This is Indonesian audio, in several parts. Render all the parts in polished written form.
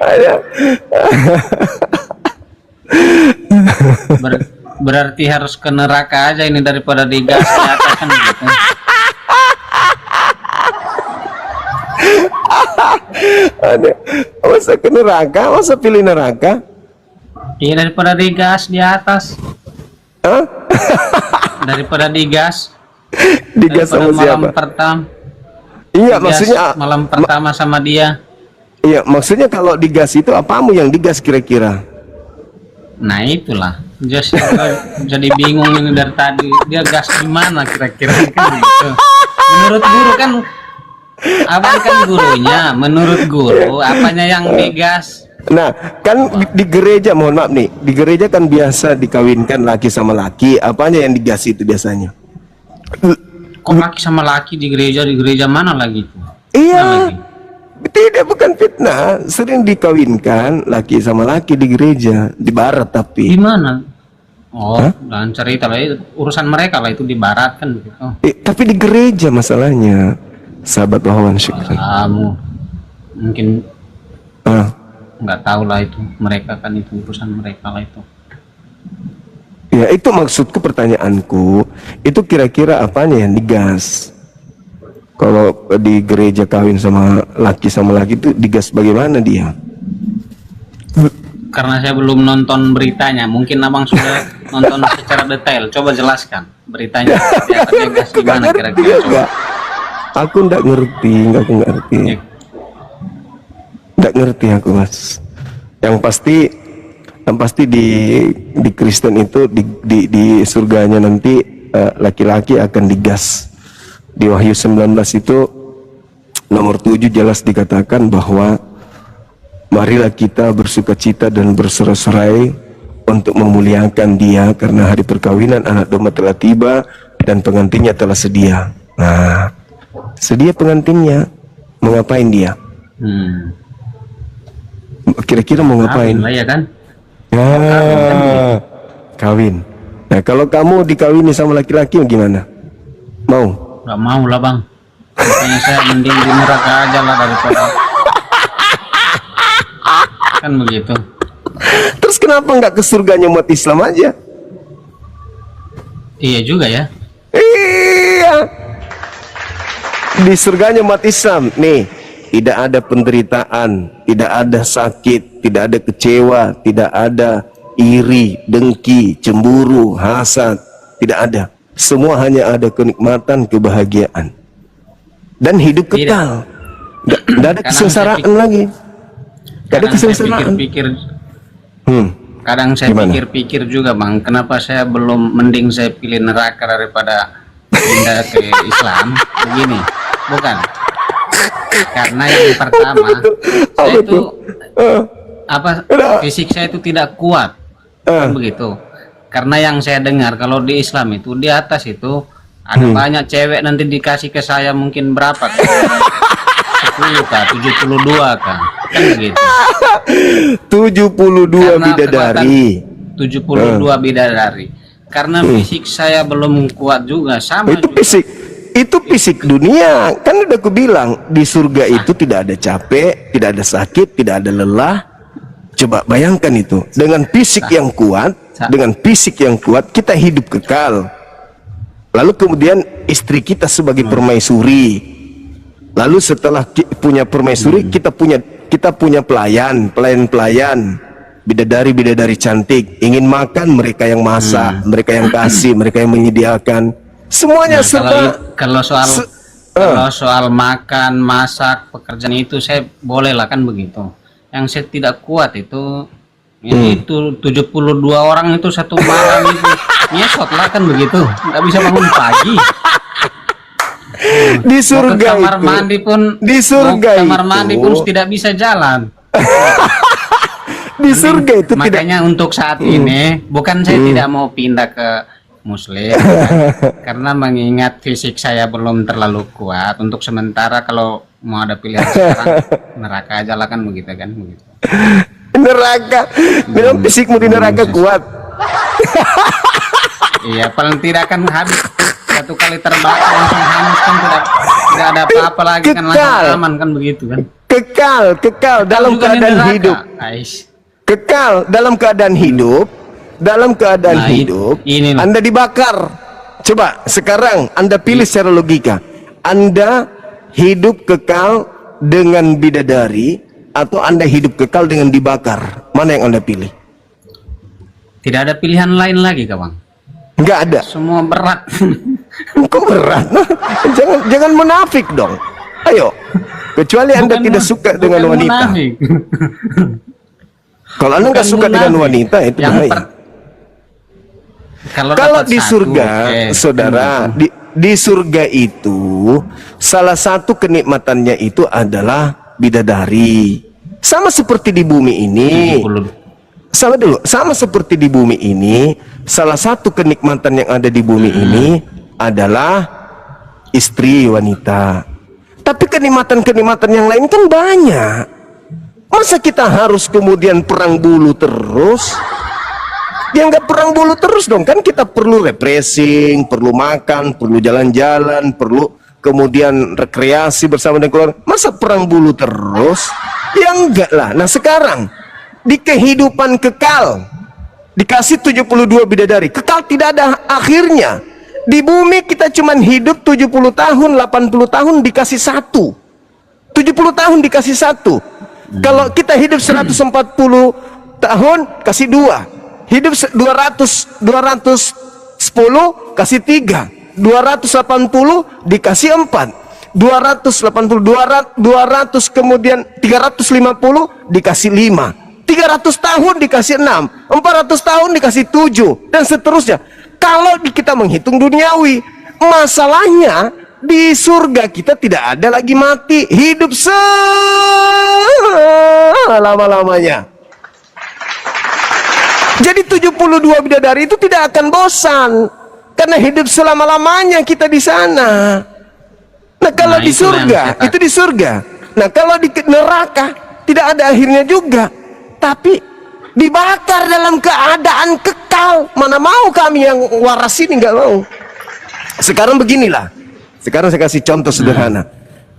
Ada. Berarti harus ke neraka aja ini daripada digas di atas kan gitu. Ada. Masa ke neraka? Masa pilih neraka? Iya, daripada digas di atas. Hah? Daripada digas. Digas Daripada sama siapa? malam pertama. Iya, Digas maksudnya malam pertama sama dia. iya, maksudnya kalau digas itu apamu yang digas kira-kira? Nah itulah, jadi bingung ini dari tadi. Dia gas gimana kira-kira kan gitu. Menurut guru kan, abang kan gurunya. Menurut guru, apanya yang digas? Nah, kan di gereja, mohon maaf nih, di gereja kan biasa dikawinkan laki sama laki. Apanya yang digas itu biasanya? Kok laki sama laki di gereja mana lagi tuh? Iya. Mana lagi? Tidak, bukan fitnah. Sering dikawinkan laki sama laki di gereja, di barat tapi. Di mana? Oh, dan cerita lah itu urusan mereka lah, itu di barat kan begitu. Tapi di gereja masalahnya, sahabat Wawan Syukri. Kamu mungkin Ah, nggak tahu lah itu, mereka kan itu urusan mereka lah itu. ya itu maksudku, pertanyaanku, itu kira-kira apanya yang digas? Kalau di gereja kawin sama laki itu digas bagaimana dia? Karena saya belum nonton beritanya, mungkin abang sudah nonton secara detail. Coba jelaskan beritanya seperti apa, dia gas gimana kira-kira. Coba. Aku nggak ngerti, aku ngerti. Ya. Nggak ngerti aku, Mas. Yang pasti di Kristen itu di surganya nanti laki-laki akan digas. Di Wahyu 19 itu nomor 7 jelas dikatakan bahwa marilah kita bersukacita dan bersorak-sorai untuk memuliakan Dia karena hari perkawinan anak domba telah tiba dan pengantinnya telah sedia. Nah, sedia pengantinnya, mau ngapain dia? Kira-kira mau ngapain? Lah ya kan? Ya, kawin. Nah, kalau kamu dikawini sama laki-laki gimana? Mau? Gak mau lah bang. Makanya saya mending di neraka aja lah daripada. Kan begitu. Terus kenapa nggak ke surganya umat Islam aja? Iya juga ya. Iya. Di surganya umat Islam nih, tidak ada penderitaan, tidak ada sakit, tidak ada kecewa, tidak ada iri, dengki, cemburu, hasad, tidak ada. Semua hanya ada kenikmatan, kebahagiaan dan hidup kekal. Tidak ada kesengsaraan lagi. Tidak ada kesengsaraan. Kadang saya pikir-pikir juga bang, kenapa saya belum, mending saya pilih neraka daripada pindah ke Islam. Begini, bukan? Karena yang pertama, saya itu fisik saya itu tidak kuat, kan begitu. Karena yang saya dengar kalau di Islam itu di atas itu ada banyak cewek, nanti dikasih ke saya mungkin berapa kan? 10 kah, 72 kan? Kan begitu. 72 bidadari. 72 bidadari. Karena fisik saya belum kuat juga, sama itu juga. Itu fisik dunia. Kan udah aku bilang di surga itu tidak ada capek, tidak ada sakit, tidak ada lelah. Coba bayangkan itu, dengan fisik yang kuat, kita hidup kekal. Lalu kemudian istri kita sebagai permaisuri. Lalu setelah punya permaisuri, kita punya pelayan bidadari cantik. Ingin makan, mereka yang masak, mereka yang kasih, mereka yang menyediakan. Semuanya kalau soal makan, masak, pekerjaan itu saya boleh lah kan begitu. Yang saya tidak kuat itu itu 72 orang itu satu malam itu nyesot lah kan begitu, nggak bisa bangun pagi. Di surga kamar mandi pun tidak bisa jalan. Di surga itu makanya untuk saat ini bukan saya tidak mau pindah ke Muslim karena mengingat fisik saya belum terlalu kuat. Untuk sementara kalau mau ada pilihan sekarang neraka aja lah kan begitu kan begitu. Neraka, memang fisikmu di neraka kuat. Iya, paling tidak kan habis 1 satu kali terbakar langsung hangus kan, tidak ada apa-apa lagi kan, langsung aman kan begitu kan. Kekal dalam Juga di keadaan neraka. hidup. Ais. Kekal dalam keadaan hidup. Dalam keadaan Nah, hidup, ini loh. Anda dibakar. Coba sekarang Anda pilih secara logika. Anda hidup kekal dengan bidadari atau Anda hidup kekal dengan dibakar? Mana yang Anda pilih? Tidak ada pilihan lain lagi kawan. Enggak ada. Semua berat. Kok berat? jangan munafik dong. Ayo. Kecuali Anda Bukan tidak mu- suka bukan dengan wanita. munafik. Kalau Anda nggak Bukan suka dengan munafik. wanita itu Yang bahaya. Kalau Kalau dapat di satu, surga, oke. saudara, di surga itu salah satu kenikmatannya itu adalah bidadari. Sama seperti di bumi ini. 70. Sama seperti di bumi ini, salah satu kenikmatan yang ada di bumi ini adalah istri wanita. Tapi kenikmatan-kenikmatan yang lain kan banyak. Masa kita harus kemudian perang bulu terus? Ya nggak perang bulu terus dong, kan kita perlu refreshing, perlu makan, perlu jalan-jalan, perlu kemudian rekreasi bersama dengan keluarga. Masa perang bulu terus? Ya enggak lah. Nah sekarang di kehidupan kekal dikasih 72 bidadari, kekal tidak ada akhirnya. Di bumi kita cuman hidup 70 tahun, 80 tahun dikasih satu, 70 tahun dikasih satu. Kalau kita hidup 140 tahun kasih dua, hidup 210 kasih 3, 280 dikasih 4, 280 200 kemudian 350 dikasih 5, 300 tahun dikasih 6, 400 tahun dikasih 7, dan seterusnya. Kalau kita menghitung duniawi, masalahnya di surga kita tidak ada lagi mati, hidup selama-lamanya. Jadi 72 bidadari itu tidak akan bosan karena hidup selama-lamanya kita di sana. Nah, kalau Nah, di itulah yang surga, saya itu di surga. Nah, kalau di neraka tidak ada akhirnya juga. Tapi dibakar dalam keadaan kekal. Mana mau kami yang waras ini, nggak mau. Sekarang beginilah. Sekarang saya kasih contoh sederhana.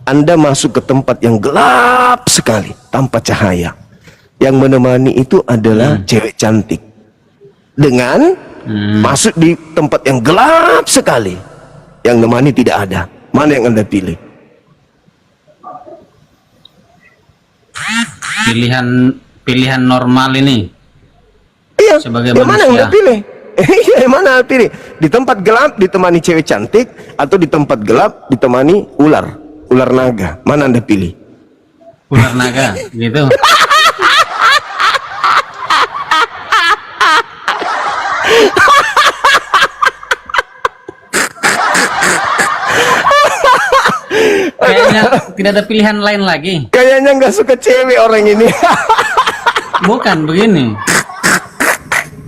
Anda masuk ke tempat yang gelap sekali, tanpa cahaya. Yang menemani itu adalah cewek cantik. Dengan masuk di tempat yang gelap sekali, yang menemani tidak ada. Mana yang Anda pilih? Pilihan normal ini. Iya, Sebagai yang mana yang manusia. Anda pilih? Iya, yang mana Anda pilih? Di tempat gelap ditemani cewek cantik, atau di tempat gelap ditemani ular naga? Mana Anda pilih? Ular naga gitu. Kayaknya tidak ada pilihan lain lagi. Kayaknya nggak suka cewek orang ini. Bukan begini.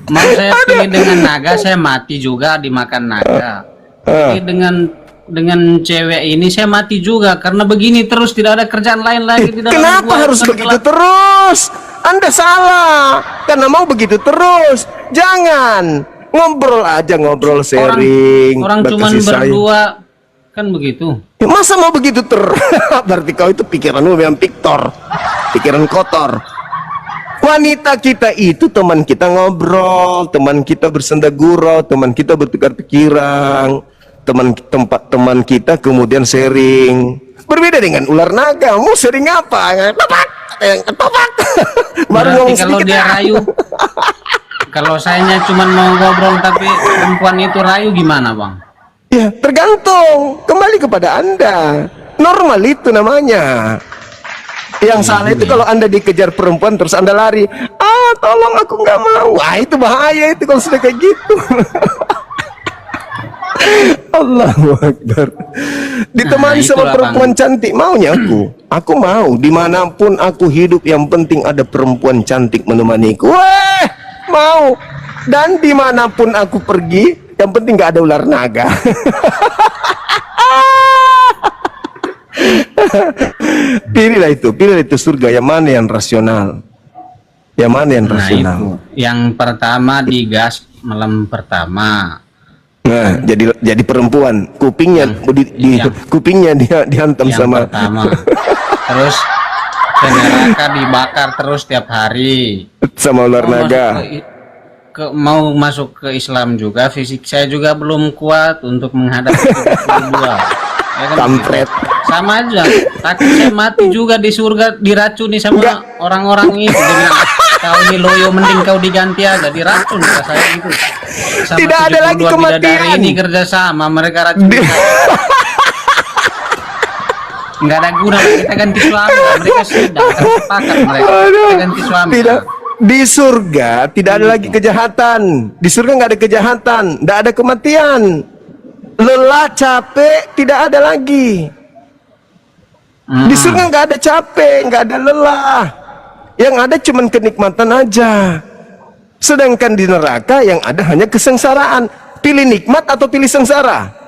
Mau saya pilih dengan naga, saya mati juga dimakan naga. Tapi dengan cewek ini saya mati juga karena begini terus, tidak ada kerjaan lain lagi. Tidak ada Kenapa gua harus akan begitu terus? Anda salah. Karena mau begitu terus. Jangan. Ngobrol aja, ngobrol sharing. Orang cuma berkasih sayang. berdua kan begitu. Ya, masa mau begitu berarti kau itu pikiranmu memang piktor, pikiran kotor. Wanita kita itu teman kita ngobrol, teman kita bersenda gurau, teman kita bertukar pikiran, teman kita kemudian sharing. Berbeda dengan ular naga, mau sharing apa? Topak, topak. Baru Berarti ngomong kalau sedikit. dia rayu, kalau sayanya cuma mau ngobrol tapi perempuan itu rayu gimana bang? Ya, tergantung. Kembali kepada Anda. Normal itu namanya. Yang salah itu kalau Anda dikejar perempuan terus Anda lari. Ah, tolong aku nggak mau. Wah, itu bahaya itu kalau sudah kayak gitu. Allahu Akbar. Ditemani Nah, sama itulah, perempuan cantik, maunya aku. Aku mau. Dimanapun aku hidup, yang penting ada perempuan cantik menemaniku. Weh, mau. Dan dimanapun aku pergi, yang penting gak ada ular naga. Pilihlah itu surga. Yang mana yang rasional? Yang mana yang Nah rasional? itu, yang pertama digas malam pertama, Nah, jadi perempuan, kupingnya iya. kupingnya dia dihantam Yang sama pertama. Terus ke neraka dibakar terus tiap hari. sama ular Mau masuk naga. mau masuk ke Islam juga, fisik saya juga belum kuat untuk menghadapi 72. Ya kan Kampret. begitu. Sama aja, takut saya mati juga di surga, diracuni sama Enggak. orang-orang itu. Dia bilang, kau ini loyo, mending kau diganti aja, diracun kata saya gitu. Sama Tidak ada lagi 72 bidadari kematian. ini kerjasama, mereka racun. Nggak ada guna kita ganti suami, mereka sudah sepakat mereka Aduh, kita ganti suami. tidak, di surga tidak ada lagi kejahatan. Di surga nggak ada kejahatan, nggak ada kematian, lelah capek tidak ada lagi. Di surga nggak ada capek, nggak ada lelah, yang ada cuman kenikmatan aja. Sedangkan di neraka yang ada hanya kesengsaraan. Pilih nikmat atau pilih sengsara?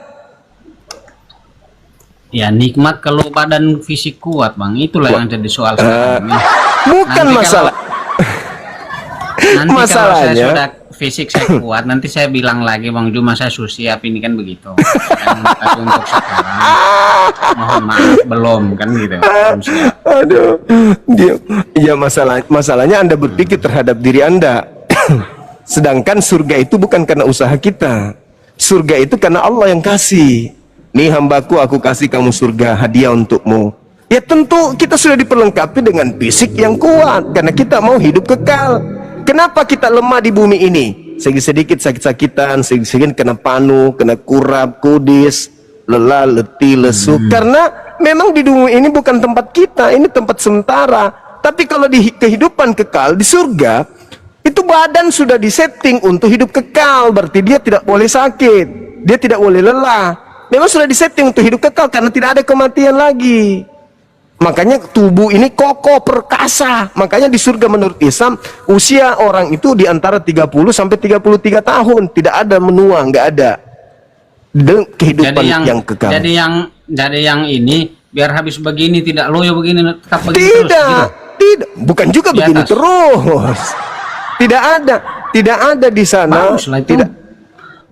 Ya nikmat kalau badan fisik kuat bang, itulah yang jadi soal sekarang ini. Bukan Nanti masalah. Nanti kalau saya Masalahnya- sudah fisik saya kuat, nanti saya bilang lagi Bang Juma saya siap ini kan begitu. Tapi untuk sekarang mohon maaf belum kan gitu. Belum siap. Aduh, ya masalahnya Anda berpikir terhadap diri Anda. Sedangkan surga itu bukan karena usaha kita. Surga itu karena Allah yang kasih. Nih hambaku, aku kasih kamu surga, hadiah untukmu. Ya tentu kita sudah diperlengkapi dengan fisik yang kuat karena kita mau hidup kekal. Kenapa kita lemah di bumi ini? Sedikit sakit-sakitan, sedikit kena panu, kena kurap, kudis, lelah, letih, lesu. Karena memang di bumi ini bukan tempat kita, ini tempat sementara. Tapi kalau di kehidupan kekal di surga, itu badan sudah disetting untuk hidup kekal. Berarti dia tidak boleh sakit, dia tidak boleh lelah. Memang sudah disetting untuk hidup kekal karena tidak ada kematian lagi. Makanya tubuh ini kokoh, perkasa. Makanya di surga menurut Islam usia orang itu di antara 30 sampai 33 tahun, tidak ada menua, nggak ada. Kehidupan yang kekal. Jadi yang ini biar habis begini tidak loyo begini tetap begini terus. Tidak, Gitu. tidak, bukan juga Di begini atas. terus. Tidak ada di sana. Baguslah itu.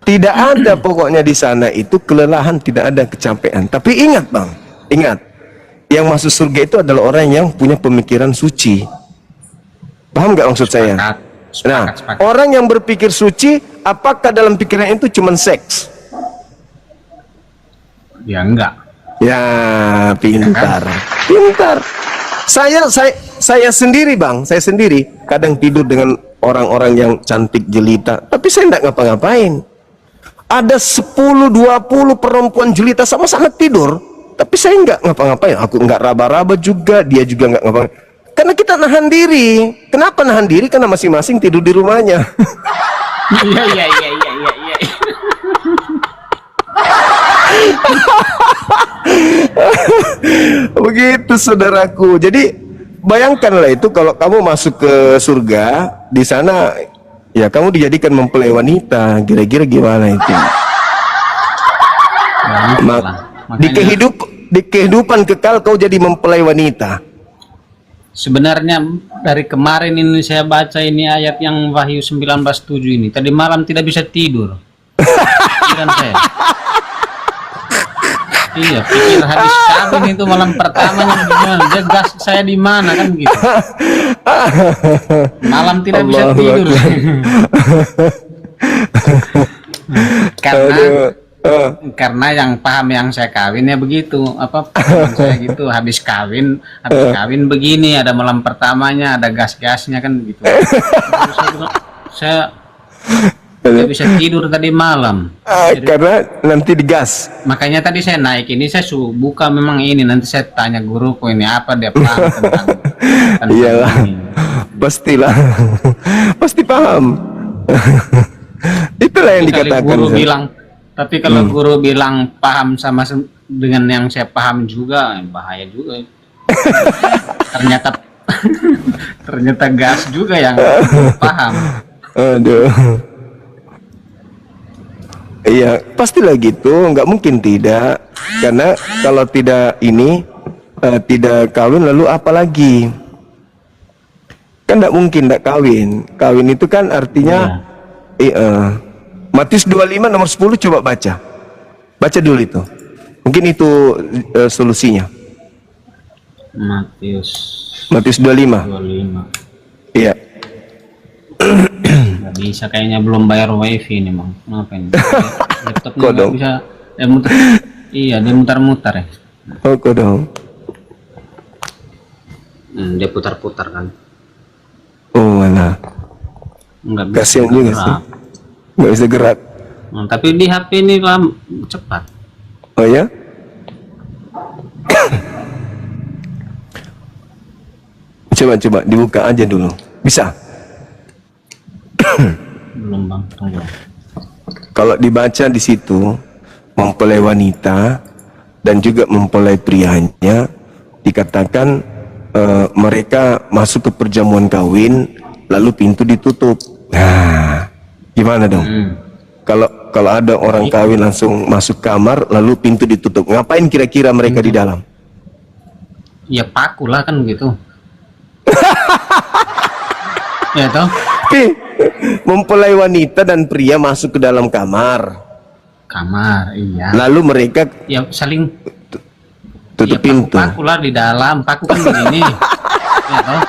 Tidak ada pokoknya di sana itu kelelahan, tidak ada kecapean. Tapi ingat bang, ingat, yang masuk surga itu adalah orang yang punya pemikiran suci. Paham nggak maksud saya? Sepakat. Orang yang berpikir suci, apakah dalam pikiran itu cuma seks? Ya enggak. Ya, pintar, pintar. Saya sendiri bang, saya sendiri kadang tidur dengan orang-orang yang cantik jelita, tapi saya tidak ngapa-ngapain. Ada 10-20 perempuan jelita sama-sama tidur, tapi saya nggak ngapa-ngapain. Aku nggak raba-raba juga, dia juga nggak ngapa-ngapain. Karena kita nahan diri. Kenapa nahan diri? Karena masing-masing tidur di rumahnya. Iya. Begitu saudaraku. Jadi bayangkanlah itu kalau kamu masuk ke surga, di sana ya kamu dijadikan mempelai wanita. Kira-kira gimana itu? Di kehidupan kekal kau jadi mempelai wanita. Sebenarnya dari kemarin ini saya baca ini ayat yang Wahyu 19:7 ini. Tadi malam tidak bisa tidur. Pikiran saya. Iya, pikir habis kawin itu malam pertamanya gimana? Dia gas saya di mana kan gitu. Malam tidak bisa Allahu tidur. Karena yang paham yang saya kawin ya begitu, apa paham saya gitu, habis kawin begini, ada malam pertamanya, ada gas-gasnya kan gitu. Saya tidak bisa tidur tadi malam. Karena nanti digas. Makanya tadi saya naik ini, saya buka memang ini, nanti saya tanya guruku ini apa dia paham tentang Iyalah, ini. pastilah, pasti paham. Itulah yang dikatakan. Guru bilang, tapi kalau guru bilang paham sama dengan yang saya paham juga, bahaya juga. ternyata gas juga yang paham. Aduh. Iya, pastilah gitu, nggak mungkin tidak. Karena kalau tidak ini, tidak kawin lalu apa lagi? Kan nggak mungkin nggak kawin. Kawin itu kan artinya, Matius 25 nomor 10 coba baca. Baca dulu itu. Mungkin itu solusinya. Matius 25. 25. Iya. Nggak bisa, kayaknya belum bayar wifi ini, Bang. Kenapa ini? Laptopnya Kok nggak dong? bisa. Muter. Iya, dia mutar-mutar ya. Oh, kok dong. Dia putar-putar kan. Oh, mana? Nggak bisa Kasihan juga sih. gerak. Nggak bisa gerak. Tapi di HP ini cepat. Oh ya? Coba dibuka aja dulu. Bisa? Belum, Bang. Tunggu. Kalau dibaca di situ mempelai wanita dan juga mempelai prianya, dikatakan mereka masuk ke perjamuan kawin lalu pintu ditutup. Nah, gimana dong? Kalau ada orang kawin langsung masuk kamar lalu pintu ditutup, ngapain kira-kira mereka di dalam? Ya paku lah kan gitu. Ya toh? Tapi mempelai wanita dan pria masuk ke dalam kamar, Kamar, iya. lalu mereka Ya saling tutup ya, pintu. paku lah di dalam, paku kan begini. Ya toh?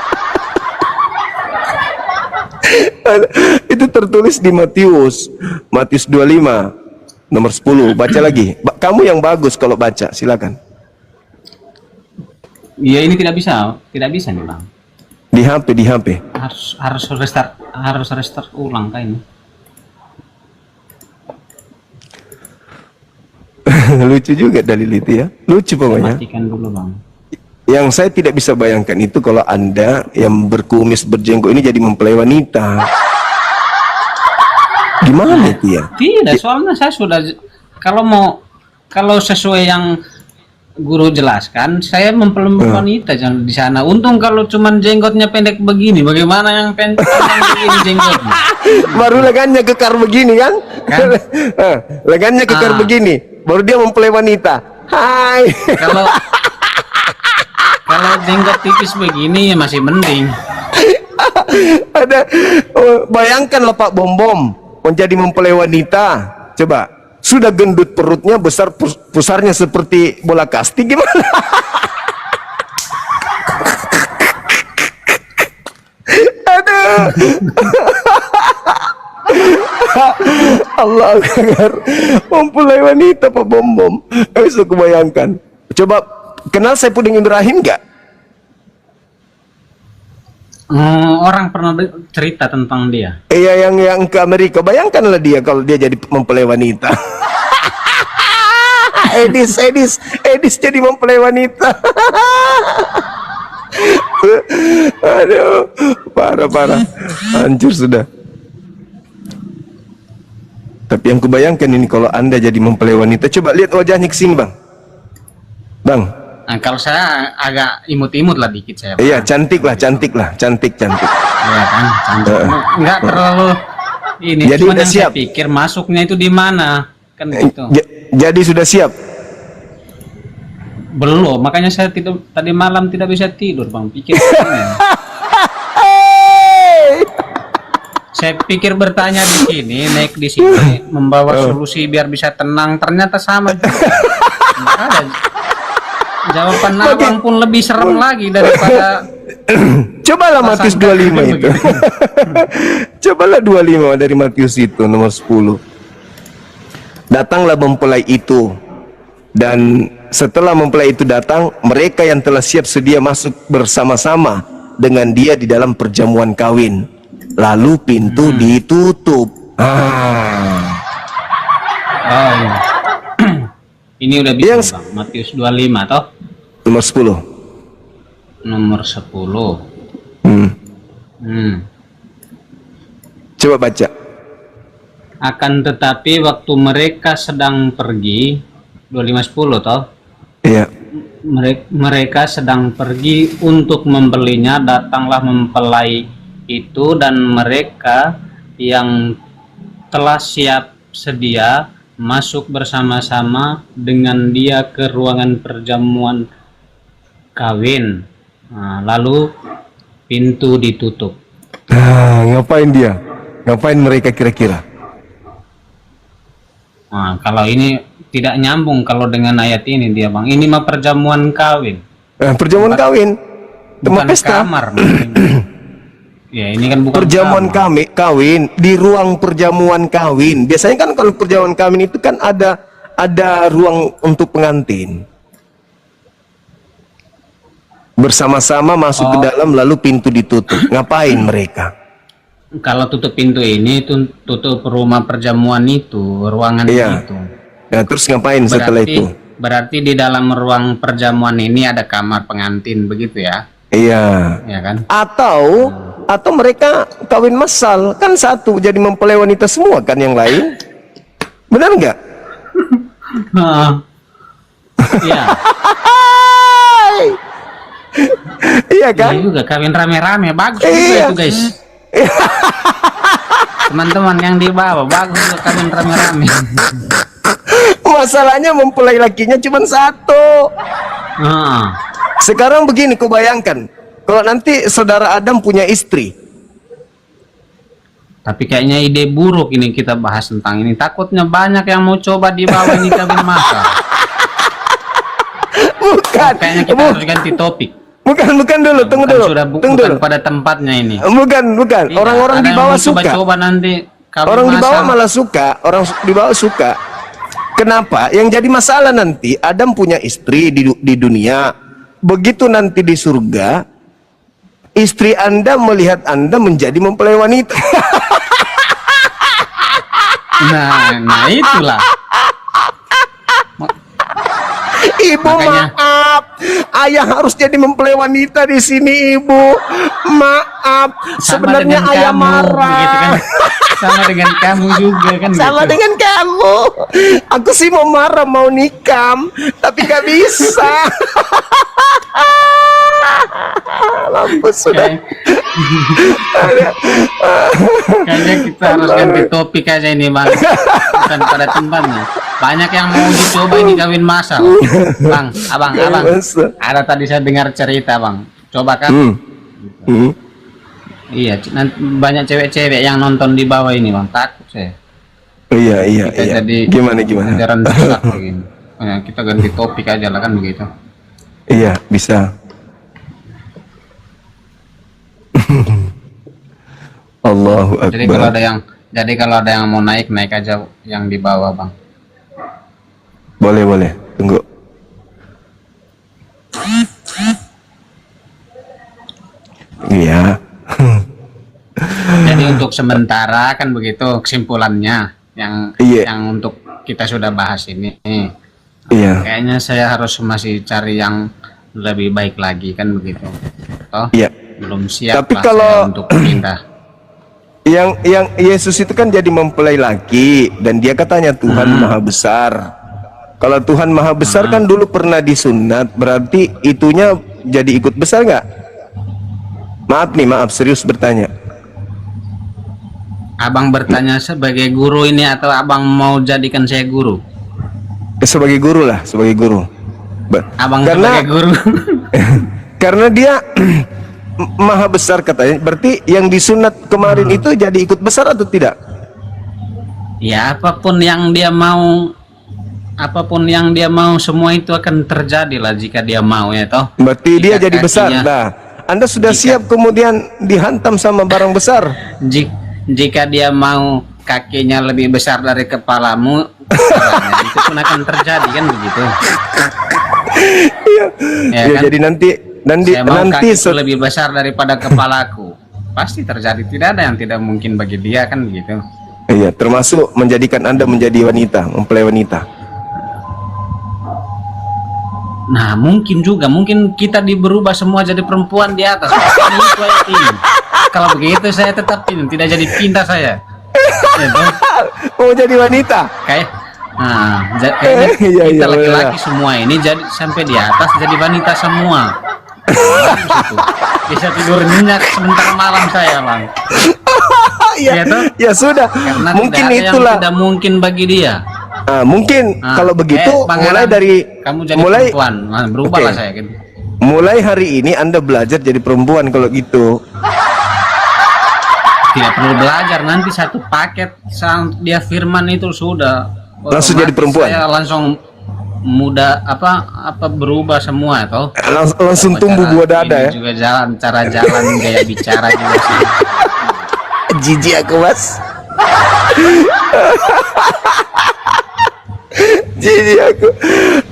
Itu tertulis di Matius 25 nomor 10. Baca lagi. Kamu yang bagus kalau baca, silakan. Iya, ini tidak bisa nih, Bang. Di HP. Harus restart ulang kan ini. Lucu juga dalil itu ya. Lucu pokoknya. Matikan dulu, Bang. Yang saya tidak bisa bayangkan itu kalau Anda yang berkumis berjenggot ini jadi mempelai wanita. Gimana itu ya? Tidak, soalnya saya sudah kalau sesuai yang guru jelaskan, saya mempelai wanita jangan di sana. Untung kalau cuman jenggotnya pendek begini, bagaimana yang pendek begini jenggotnya? Baru lengannya kekar begini kan? Lengannya kekar begini, baru dia mempelai wanita. Hai. Kalau jenggot tipis begini ya masih mending. Bayangkanlah Pak Bom menjadi mempelai wanita. Coba, sudah gendut perutnya, besar pusarnya seperti bola kasti, gimana? Aduh. Allah Akbar. Mempelai wanita Pak Bom. Bisa kebayangkan. Coba kenal Saipudin Ibrahim nggak? Orang pernah cerita tentang dia. Iya, yang ke Amerika. Bayangkanlah dia kalau dia jadi mempelai wanita. Edis jadi mempelai wanita. Aduh, parah. Hancur sudah. Tapi yang kubayangkan ini kalau Anda jadi mempelai wanita, coba lihat wajahnya ke sini, Bang. Nah, kalau saya agak imut-imut lah dikit saya. Iya, cantik. Iya kan, cantik. Enggak terlalu ini. Jadi cuman udah yang siap. saya pikir masuknya itu di mana kan gitu. Jadi sudah siap. Belum, makanya saya tadi malam tidak bisa tidur, Bang. Pikir saya pikir bertanya di sini, naik di sini, membawa solusi biar bisa tenang. Ternyata sama juga. Nggak ada. Jawaban abang pun lebih serem lagi daripada. Cobalah Matius 25 itu. Cobalah 25 dari Matius itu nomor 10. Datanglah mempelai itu, dan setelah mempelai itu datang, mereka yang telah siap sedia masuk bersama-sama dengan dia di dalam perjamuan kawin. Lalu pintu ditutup. Oh iya. Ini udah bisa, Bang. Matius 25 toh? Nomor 10. Nomor 10. Coba baca. Akan tetapi waktu mereka sedang pergi, 25:10 toh? Iya. Mereka sedang pergi untuk membelinya, datanglah mempelai itu dan mereka yang telah siap sedia masuk bersama-sama dengan dia ke ruangan perjamuan kawin. Nah, lalu pintu ditutup. Ngapain dia? Ngapain mereka kira-kira? Nah, kalau ini tidak nyambung kalau dengan ayat ini dia bang. Ini mah perjamuan kawin. Perjamuan kawin, tempat Bukan pesta. kamar. Ya ini kan bukan Perjamuan kamar. kawin di ruang perjamuan kawin. Biasanya kan kalau perjamuan kawin itu kan ada ruang untuk pengantin. Bersama-sama masuk ke dalam lalu pintu ditutup. Ngapain mereka? Kalau tutup pintu ini tutup rumah perjamuan itu, ruangan Iya. itu. Nah, terus ngapain setelah itu? Berarti di dalam ruang perjamuan ini ada kamar pengantin begitu ya? Iya. Ya kan? Atau mereka kawin massal, kan satu jadi mempelai wanita semua kan yang lain. Benar nggak? Iya. Iya kan? Iya juga kawin rame-rame bagus juga Iya. itu guys. Teman-teman yang di bawah bagus juga kawin rame-rame. Masalahnya mempelai lakinya cuma satu. Heeh. Sekarang begini, kau bayangkan kalau nanti saudara Adam punya istri. Tapi kayaknya ide buruk ini kita bahas tentang ini. Takutnya banyak yang mau coba di bawah ini kawin massal. Bukan. Kayaknya kita harus ganti topik. Bukan dulu, tunggu Bukan dulu. sudah Tunggu bukan dulu. pada tempatnya ini. Bukan. Tidak, Orang-orang ada di yang bawah mau suka. coba-coba nanti kawin Orang di bawah massal. malah suka. Orang di bawah suka. Kenapa? Yang jadi masalah nanti Adam punya istri di dunia. Begitu nanti di surga, istri Anda melihat Anda menjadi mempelai wanita. Nah itulah. Ibu Makanya- maaf, ayah harus jadi mempelai wanita di sini, Ibu. Maaf, Sama sebenarnya dengan ayah kamu, marah. begitu kan? Sama dengan kamu juga kan? Sama gitu. dengan kamu. Aku sih mau marah, mau nikam, tapi gak bisa. Mampus sudah. Kayaknya kita harus ganti topik aja ini bang. Bukan pada tempatnya. Banyak yang mau dicoba ini kawin massal. Bang, abang. massal. Ada tadi saya dengar cerita bang. Coba kan? Iya, nanti banyak cewek-cewek yang nonton di bawah ini bang. Takut saya. Iya. Kita jadi Gimana? ajaran sesat begini. Nah, kita ganti topik aja lah kan begitu. Iya, bisa. Allahu Jadi kalau Akbar. ada yang mau naik aja yang di bawah bang. Boleh. Tunggu. Iya. Jadi untuk sementara kan begitu kesimpulannya yang Iya. yang untuk kita sudah bahas ini. Iya. Kayaknya saya harus masih cari yang lebih baik lagi kan begitu. Toh Iya. belum siap Tapi lah kalau- saya untuk pindah. Yang Yesus itu kan jadi mempelai laki dan dia katanya Tuhan Maha Besar. Kalau Tuhan Maha Besar kan dulu pernah disunat, berarti itunya jadi ikut besar nggak? Maaf serius bertanya. Abang bertanya sebagai guru ini atau abang mau jadikan saya guru? Sebagai guru lah, sebagai guru. Abang Karena- sebagai guru. Karena dia Maha Besar katanya, berarti yang disunat kemarin itu jadi ikut besar atau tidak? Ya apapun yang dia mau semua itu akan terjadi lah jika dia mau ya toh. Berarti dia Jika jadi besar. kakinya- Nah, Anda sudah siap kemudian dihantam sama barang besar? Jika dia mau kakinya lebih besar dari kepalamu, itu pun akan terjadi kan begitu. Ya Ya, kan? jadi nanti Saya mau nanti kakiku lebih besar daripada kepalaku. Pasti terjadi, tidak ada yang tidak mungkin bagi dia kan begitu. iya, termasuk menjadikan Anda menjadi wanita, mempelai wanita. Nah mungkin kita berubah semua jadi perempuan di atas. Ini itu ayat ini. Kalau begitu saya tetap ini tidak jadi pindah saya. Ya, toh? Oh, jadi wanita. Kayaknya Iya, kita iya, laki-laki semua ini jadi sampai di atas jadi wanita semua. Bagus itu. Bisa tidur nyenyak sebentar malam saya bang. Iya, Ya, toh? ya sudah. Karena Mungkin tidak ada itulah. yang tidak mungkin bagi dia. Mungkin kalau begitu Bang mulai Aram, dari kamu jadi mulai perempuan. Nah, berubahlah Oke. saya gitu. mulai hari ini Anda belajar jadi perempuan kalau gitu. Tidak perlu belajar, nanti satu paket dia firman itu sudah Langsung jadi otomatis perempuan. saya langsung muda apa berubah semua toh. Langsung tumbuh Cara buah dada ini ya. juga jalan, cara jalan, gaya bicara juga sih. Jijik aku mas. Jijik aku.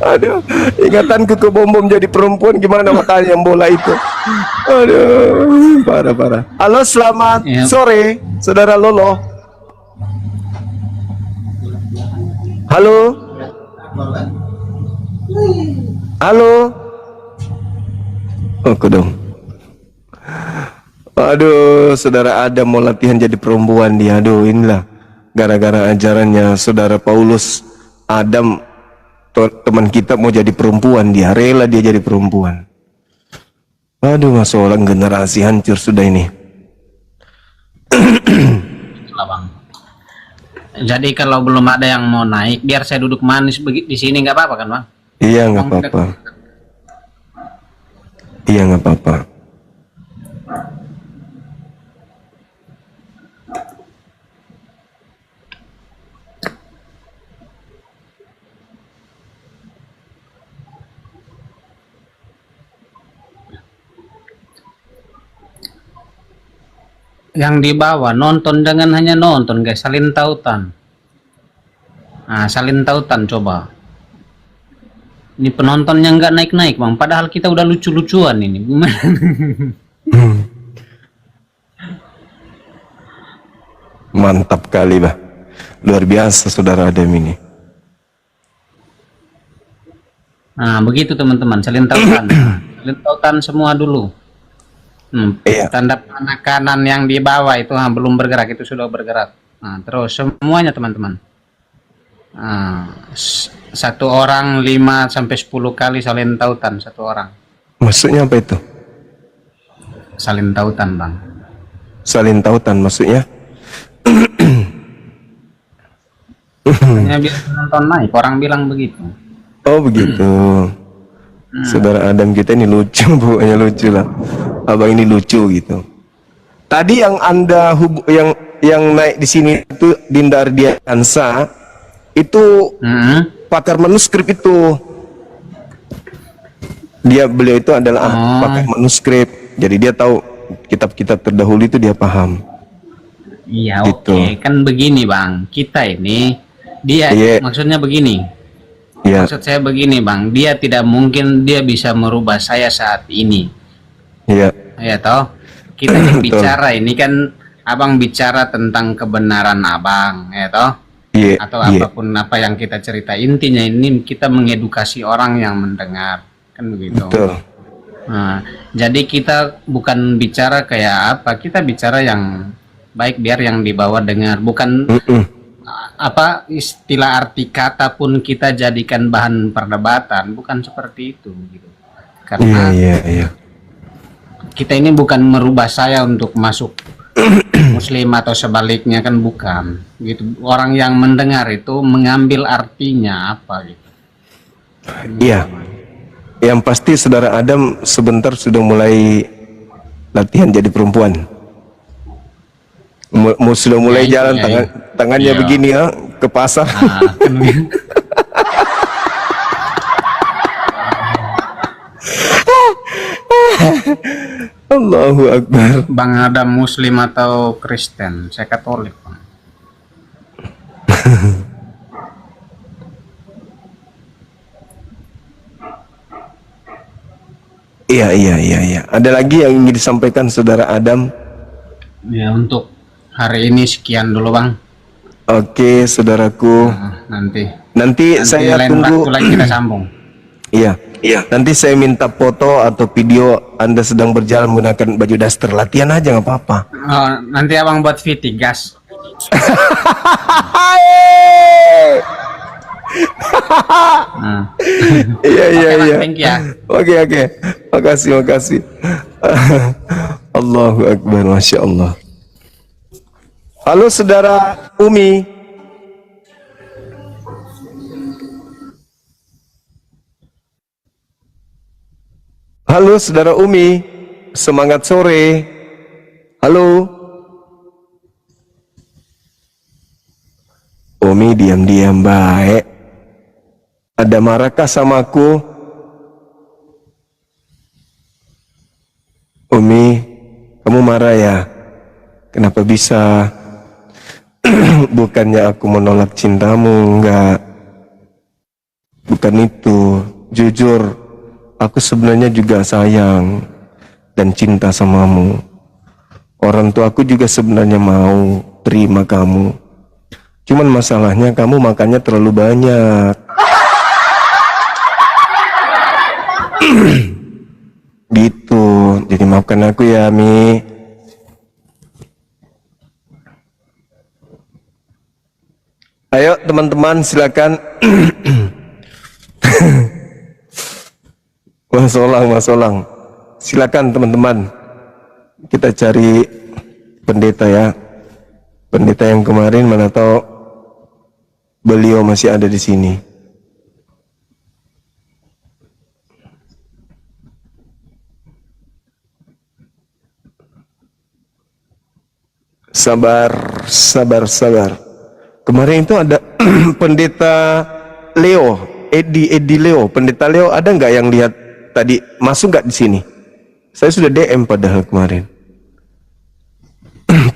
Aduh, ingatanku ke bom jadi perempuan gimana makanya yang bola itu. Aduh, parah. Halo, selamat Iya. sore, saudara Lolo. Halo. Halo. Oh, dong. Aduh, saudara Adam mau latihan jadi perempuan dia. Aduh, inilah gara-gara ajarannya saudara Paulus. Adam, teman kita, mau jadi perempuan, dia rela dia jadi perempuan. Aduh, mas, orang generasi hancur sudah ini. Itulah, Bang. Jadi kalau belum ada yang mau naik, biar saya duduk manis di sini nggak apa-apa kan, Bang? Iya, nggak Bang, apa-apa. Iya, nggak apa-apa. Yang di bawah nonton, jangan hanya nonton guys, salin tautan. Nah, salin tautan coba. Ini penontonnya nggak naik-naik Bang, padahal kita udah lucu-lucuan ini. Mantap kali, bah. Luar biasa saudara Adam ini. Nah, begitu teman-teman, salin tautan. Salin tautan semua dulu. Iya. Tanda panah kanan yang di bawah itu belum bergerak, itu sudah bergerak. Nah, terus semuanya teman-teman. Satu orang 5 sampai 10 kali salin tautan satu orang. Maksudnya apa itu? Salin tautan, Bang. Salin tautan maksudnya? Hanya biar penonton naik, orang bilang begitu. Oh begitu. Saudara Adam kita ini lucu, pokoknya lucu lah. Abang ini lucu gitu. Tadi yang Anda yang naik di sini itu Dinda Ardiansa itu pakar manuskrip itu. Beliau itu adalah pakar manuskrip. Jadi dia tahu kitab-kitab terdahulu itu dia paham. Iya, Gitu. oke. Kan begini, Bang. Kita ini maksudnya begini. Iya. Maksud saya begini, Bang. Dia tidak mungkin dia bisa merubah saya saat ini. Iya. Ya toh, kita yang bicara ini kan Abang bicara tentang kebenaran Abang, ya toh, Iya. atau apapun apa yang kita cerita, intinya ini kita mengedukasi orang yang mendengar, kan begitu. Betul. Nah, jadi kita bukan bicara kayak apa, kita bicara yang baik biar yang dibawa dengar, bukan apa istilah arti kata pun kita jadikan bahan perdebatan, bukan seperti itu gitu. Karena Iya. kita ini bukan merubah saya untuk masuk muslim atau sebaliknya, kan bukan gitu. Orang yang mendengar itu mengambil artinya apa gitu. Iya. Yang pasti saudara Adam sebentar sudah mulai latihan jadi perempuan. Sudah mulai jalan, tangannya begini ya, ke pasar. Kan begitu. Allahu Akbar. Bang Adam muslim atau Kristen? Saya Katolik, Bang. Iya. Ada lagi yang ingin disampaikan saudara Adam? Ya, untuk hari ini sekian dulu, Bang. Oke, saudaraku. Nanti saya lain tunggu. waktu lagi kita sambung. Iya. Nanti saya minta foto atau video Anda sedang berjalan menggunakan baju daster. Latihan aja nggak apa-apa. Oh, nanti Abang buat VT gas. Iya. Thank you ya. Oke. Makasih. Allahu Akbar, Masya Allah. Halo saudara Umi. Halo saudara Umi. Semangat sore. Halo. Umi diam-diam baik. Ada marahkah sama aku? Umi, kamu marah ya? Kenapa bisa? Bukannya aku menolak cintamu, enggak. Bukan itu. Jujur, aku sebenarnya juga sayang dan cinta samamu. Orang tua aku juga sebenarnya mau terima kamu. Cuman masalahnya kamu makannya terlalu banyak. Gitu. Jadi maafkan aku ya, Mi. Ayo teman-teman silakan. Mas Olang. Silakan teman-teman. Kita cari pendeta ya. Pendeta yang kemarin, mana tahu beliau masih ada di sini. Sabar. Kemarin itu ada pendeta Leo, Edi Leo, pendeta Leo, ada nggak yang lihat tadi masuk nggak di sini? Saya sudah DM padahal kemarin.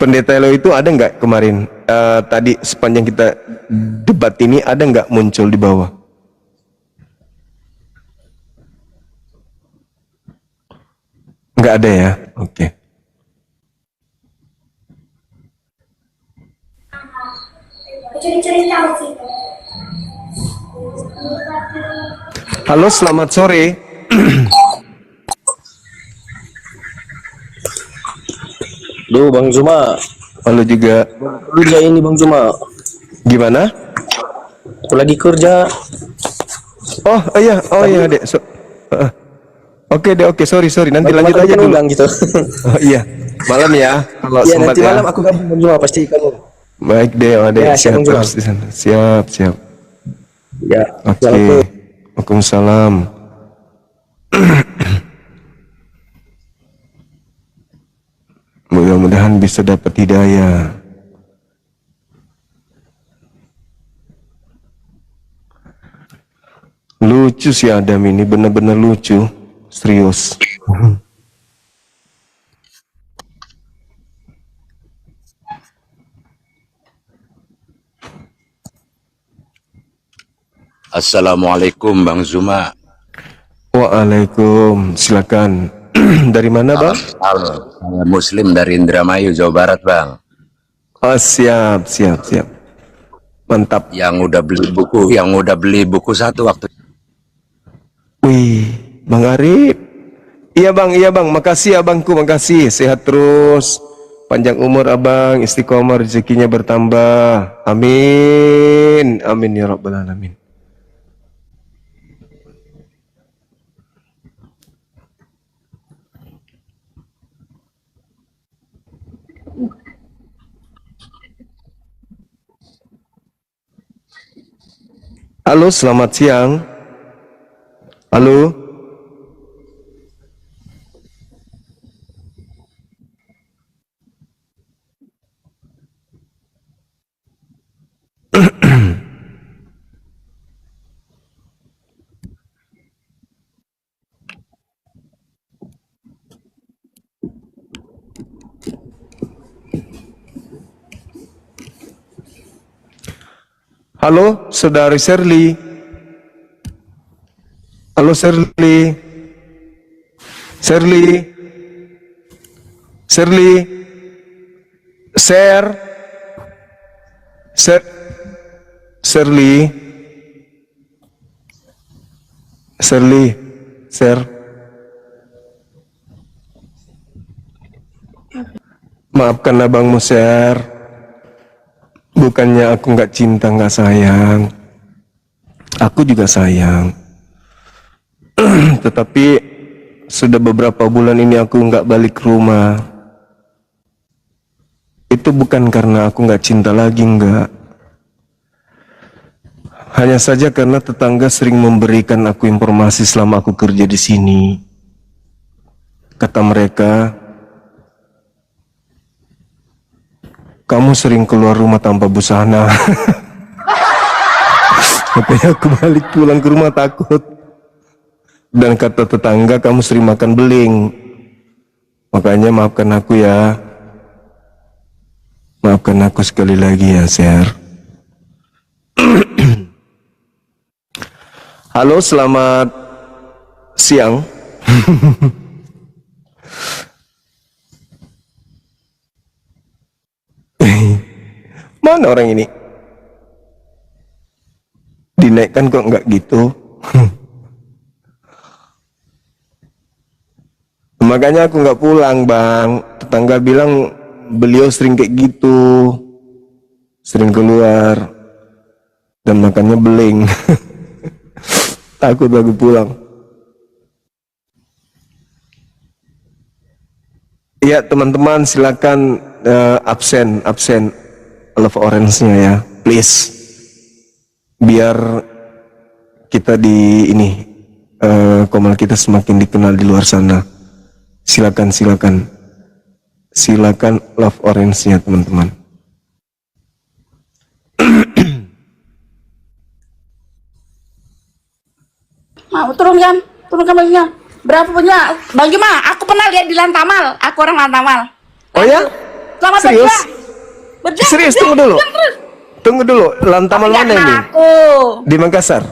Pendeta Leo itu ada nggak kemarin? Tadi sepanjang kita debat ini ada nggak muncul di bawah? Nggak ada ya? Oke. Halo, selamat sore. Duh, Bang Zuma. Halo juga. Kerja ini Bang Zuma. Gimana? Aku lagi kerja. Oh iya dek. Oke dek, oke, sorry. Nanti Bang lanjut Zuma aja kan dulu. ulang gitu. Oh iya, malam ya. Kalau Iya, sempat nanti ya. malam aku gabung Bang Zuma pasti kamu. Baik deh, adek. Ya, Siap siap, Bang terus di sana. Siap. Ya. Oke. Assalamualaikum. Waalaikumsalam. Mudah-mudahan bisa dapat hidayah. Lucu sih Adam ini, benar-benar lucu. Serius. Assalamualaikum Bang Zuma. Waalaikum, silakan. Dari mana bang? Halo, saya Muslim dari Indramayu, Jawa Barat Bang. Oh, siap. Mantap. Yang udah beli buku satu waktu. Wih, Bang Arif. Iya bang, makasih abangku, makasih. Sehat terus, panjang umur abang, istiqomah, rezekinya bertambah. Amin ya rabbal alamin. Halo, selamat siang. Halo. Halo, saudari Shirley. Halo Shirley. Share. Maafkan abangmu, Share. Bukannya aku nggak cinta, nggak sayang. Aku juga sayang. Tetapi sudah beberapa bulan ini aku nggak balik ke rumah. Itu bukan karena aku nggak cinta lagi, enggak. Hanya saja karena tetangga sering memberikan aku informasi selama aku kerja di sini. Kata mereka, kamu sering keluar rumah tanpa busana. Makanya aku balik pulang ke rumah takut. Dan kata tetangga, kamu sering makan beling. Makanya maafkan aku ya. Maafkan aku sekali lagi ya, Ser. Halo, selamat siang. Mana orang ini? Dinaikkan kok nggak gitu? Makanya aku nggak pulang, Bang. Tetangga bilang beliau sering kayak gitu, sering keluar dan makannya beling. Takut aku pulang. Iya teman-teman, silakan absen love orange-nya ya, please. Biar kita di ini Komal kita semakin dikenal di luar sana. Silakan love orange-nya teman-teman. Mau turunkan bajunya. Berapa punya? Bang Juma, aku pernah lihat di Lantamal. Aku orang Lantamal. Oh ya? Selamat Serius? berjuang. Serius, tunggu dulu. Lantamal mana ini? Aku. Di Makassar.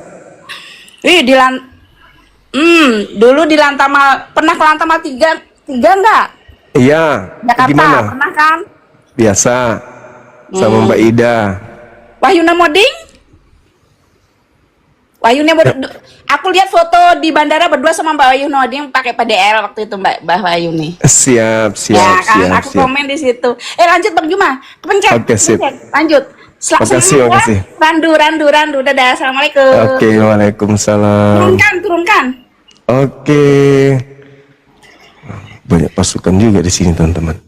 Dulu di Lantamal, pernah ke Lantamal tiga enggak? Iya. Jakarta, Gimana? pernah kan? Biasa. Sama Mbak Ida. Wahyuna Moding? Aku lihat foto di bandara berdua sama Mbak Wahyuna Moding pakai PDL waktu itu Mbak Wahyuni. Siap. Ya kan, aku komen di situ. Lanjut Bang Juma, kepencet. Oke, sip. Lanjut. Makasih. Randu. Dadah, assalamualaikum. Oke, waalaikumsalam. Turunkan. Oke. Banyak pasukan juga di sini, teman-teman.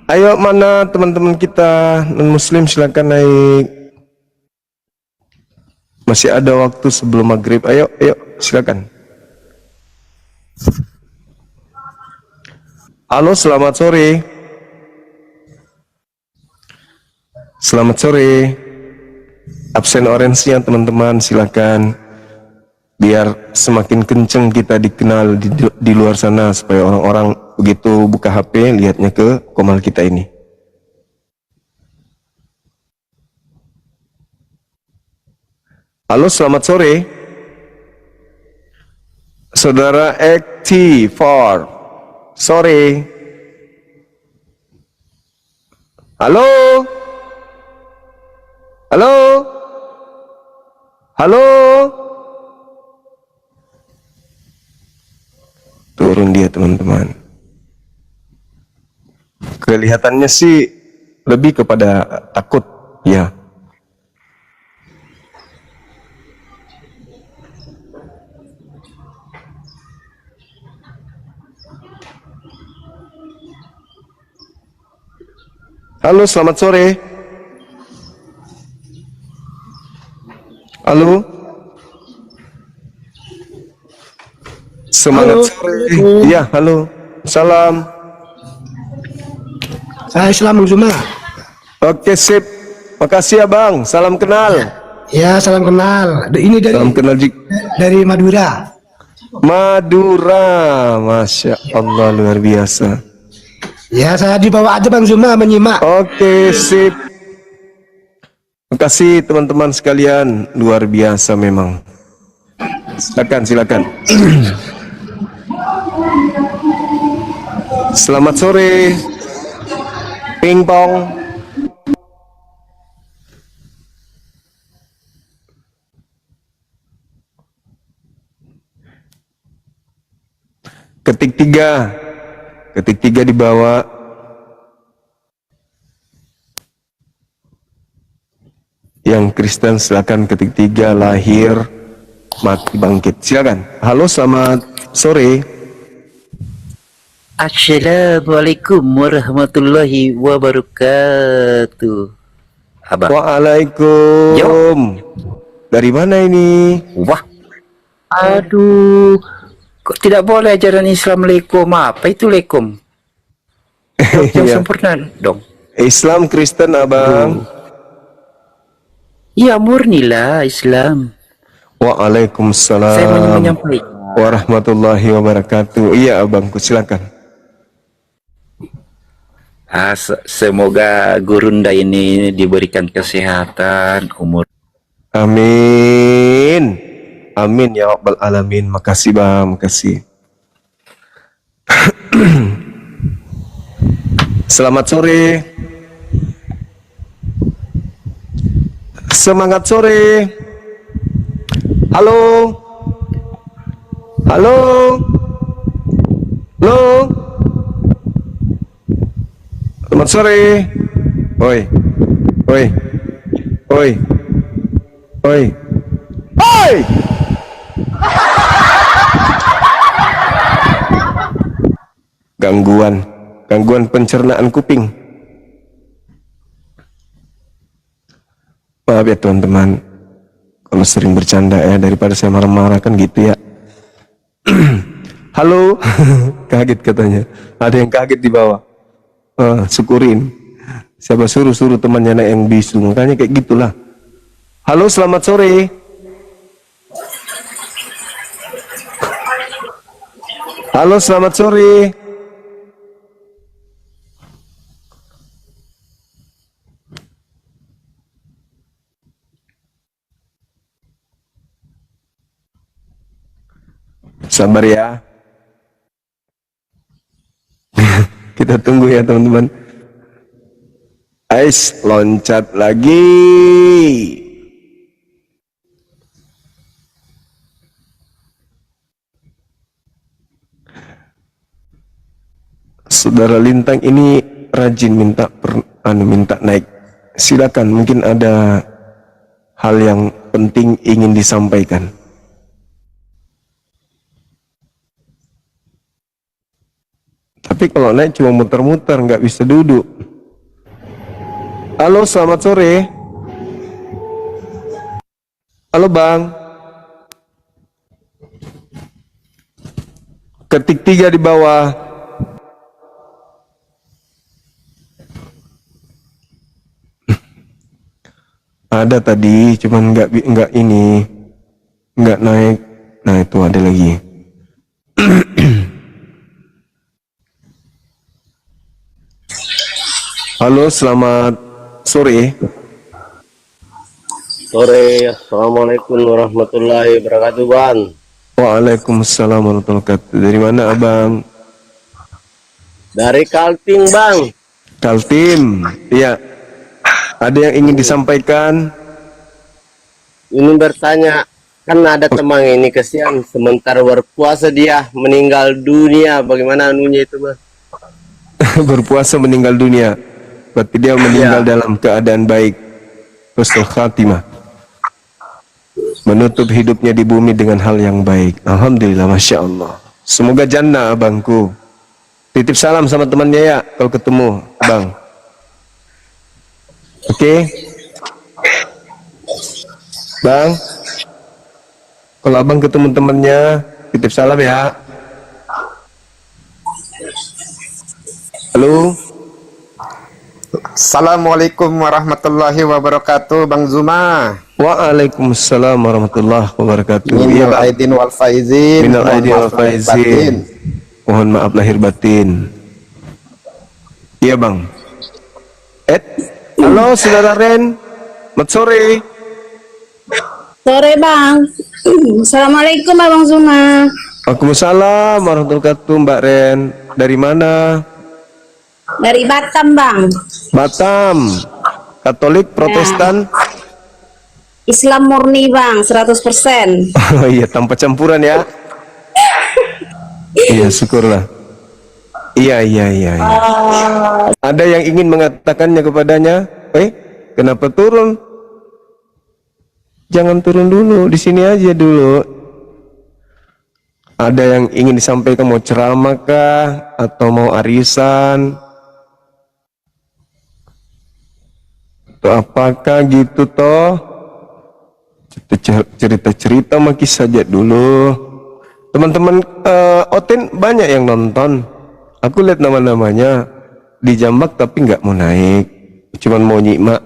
Ayo, mana teman-teman kita non-muslim, silakan naik. Masih ada waktu sebelum maghrib. Ayo, silakan. Halo, selamat sore. Selamat sore. Absen orange-nya teman-teman, silakan. Biar semakin kenceng kita dikenal di luar sana, supaya orang-orang begitu buka HP lihatnya ke Komal kita ini. Halo, selamat sore. Saudara XT4. Sore. Halo. Turun dia teman-teman. Kelihatannya sih lebih kepada takut, ya. Halo, selamat sore. Halo. Semangat sore. Iya, halo. Salam. Islam Bang Juma. Oke, sip. Makasih ya, Bang. Salam kenal. Ya, salam kenal. Ini Salam kenal dari Madura. Madura. Masya Allah, luar biasa. Ya, saya dibawa aja Bang Juma menyimak. Oke, sip. Makasih teman-teman sekalian, luar biasa memang. Silakan. Selamat sore. Pingpong. Ketik tiga dibawa. Yang Kristen silakan ketik 3, lahir, mati, bangkit. Silakan. Halo, selamat sore. Assalamualaikum warahmatullahi wabarakatuh. Abang. Waalaikum. Dari mana ini? Wah. Aduh. Kok tidak boleh ajaran Islam lekom? Apa itu lekom? Yang Iya. sempurna dong. Islam, Kristen, abang. Ya murnilah Islam. Saya mau Waalaikumsalam menyampaikan. warahmatullahi wabarakatuh. Iya abangku, silakan. Semoga Gurunda ini diberikan kesehatan, umur. Amin. Amin ya rabbal alamin. Makasih bang, makasih. Selamat sore. Semangat sore. Halo. Halo. Halo. Selamat sore. Oi. Oi. Oi. Oi. Oi. Gangguan pencernaan kuping. Maaf ya teman-teman, kalau sering bercanda ya, daripada saya marah-marah kan gitu ya. Halo. Kaget katanya, ada yang kaget di bawah. Syukurin, siapa suruh temannya naik yang bisu, makanya kayak gitulah. Halo, selamat sore. Halo, selamat sore. Sabar ya. Kita tunggu ya teman-teman. Ais, loncat lagi. Saudara Lintang ini rajin minta naik. Silakan, mungkin ada hal yang penting ingin disampaikan. Tapi kalau naik cuma muter-muter, nggak bisa duduk. Halo, selamat sore. Halo bang. Ketik 3 di bawah. Ada tadi, cuman nggak ini, nggak naik. Nah itu ada lagi. Halo, selamat sore. Sore, assalamualaikum warahmatullahi wabarakatuh, Bang. Waalaikumsalam warahmatullahi wabarakatuh. Dari mana abang? Dari Kaltim, Bang. Kaltim. Iya. Ada yang ingin disampaikan? Ini bertanya, kan ada teman ini kesian sementara berpuasa dia meninggal dunia. Bagaimana anunya itu, Bang? Berpuasa meninggal dunia. Berarti dia meninggal dalam keadaan baik. Husnul khatimah. Menutup hidupnya di bumi dengan hal yang baik. Alhamdulillah, Masya Allah. Semoga jannah abangku. Titip salam sama temannya ya, kalau ketemu bang. Oke. Bang, kalau abang ketemu temannya, titip salam ya. Halo. Assalamualaikum warahmatullahi wabarakatuh, Bang Zuma. Waalaikumsalam warahmatullahi wabarakatuh. Minal Bang. aidin wal faizin. Minal Mohon aidin maaf wal lahir faizin. batin. Mohon maaf lahir batin. Iya bang. Halo saudara Ren. Selamat sore. Sore bang. Assalamualaikum Abang Zuma. Waalaikumsalam warahmatullahi wabarakatuh Mbak Ren. Dari mana? Dari Batam bang. Batam. Katolik, Protestan. Islam murni bang, 100%. Oh iya, tanpa campuran ya. Iya, syukurlah. Iya. Ada yang ingin mengatakannya kepadanya? Kenapa turun? Jangan turun dulu, di sini aja dulu. Ada yang ingin disampaikan, mau ceramah kah? Atau mau arisan? Atau apakah gitu toh? Cerita-cerita maki saja dulu. Teman-teman Oten banyak yang nonton. Aku lihat nama-namanya di Jambak tapi nggak mau naik, cuman mau nyimak.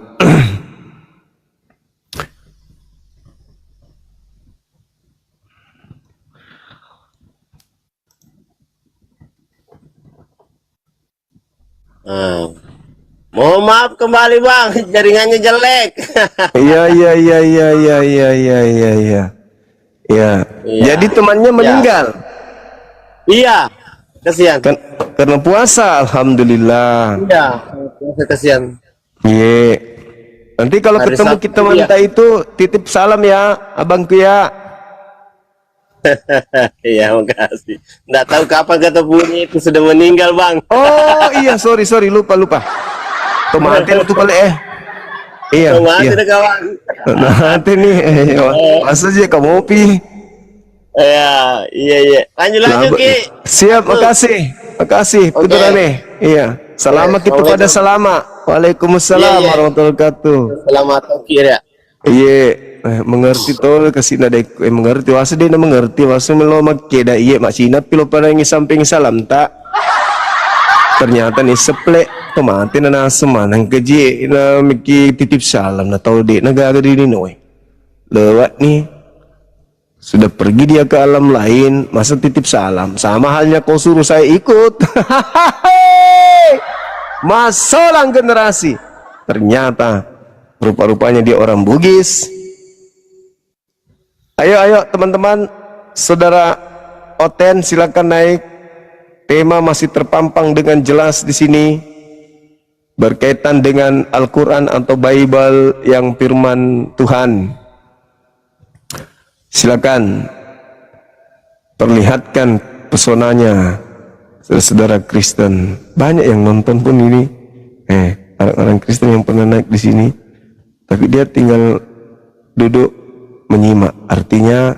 Ah. Mohon maaf kembali bang, jaringannya jelek. Iya, iya, iya, iya, iya, iya, iya, iya, iya. Ya. Iya. Jadi temannya Ya. meninggal. Iya, kasihan. Kan karena puasa, alhamdulillah. Iya, kasihan. Iya. Nanti kalau Hari ketemu Sabtu, kita iya. wanita itu titip salam ya, abangku ya. Iya, makasih. Nggak tahu kapan ketemunya itu sudah meninggal bang. Oh iya, sorry, lupa. Tomaten itu kali Iya, Mati iya. deh kawan. Nanti nih, masa sih kamu pi? Iya, iya. Lanjut Ki. Siap, makasih, Oke. putrane. Iya, selamat kita pada selama. Waalaikumsalam Iya, iya. warahmatullahi wabarakatuh. Selamat Ki ya. Iya, mengerti tol kasih nada mengerti wasa dia mengerti wasa melo makeda iya mak Cina pilo pada ngi samping salam tak. Ternyata nih seplek tomatin na semanang keji na miki titip salam na tau dek nagaga di noy. Lewat nih sudah pergi dia ke alam lain masa titip salam sama halnya kau suruh saya ikut. Masalah generasi ternyata rupa-rupanya dia orang Bugis. Ayo teman-teman, saudara Oten silakan naik. Tema masih terpampang dengan jelas di sini berkaitan dengan Al-Quran atau Bible yang firman Tuhan. Silakan perlihatkan pesonanya, saudara Kristen. Banyak yang nonton pun ini, orang-orang Kristen yang pernah naik di sini, tapi dia tinggal duduk menyimak. Artinya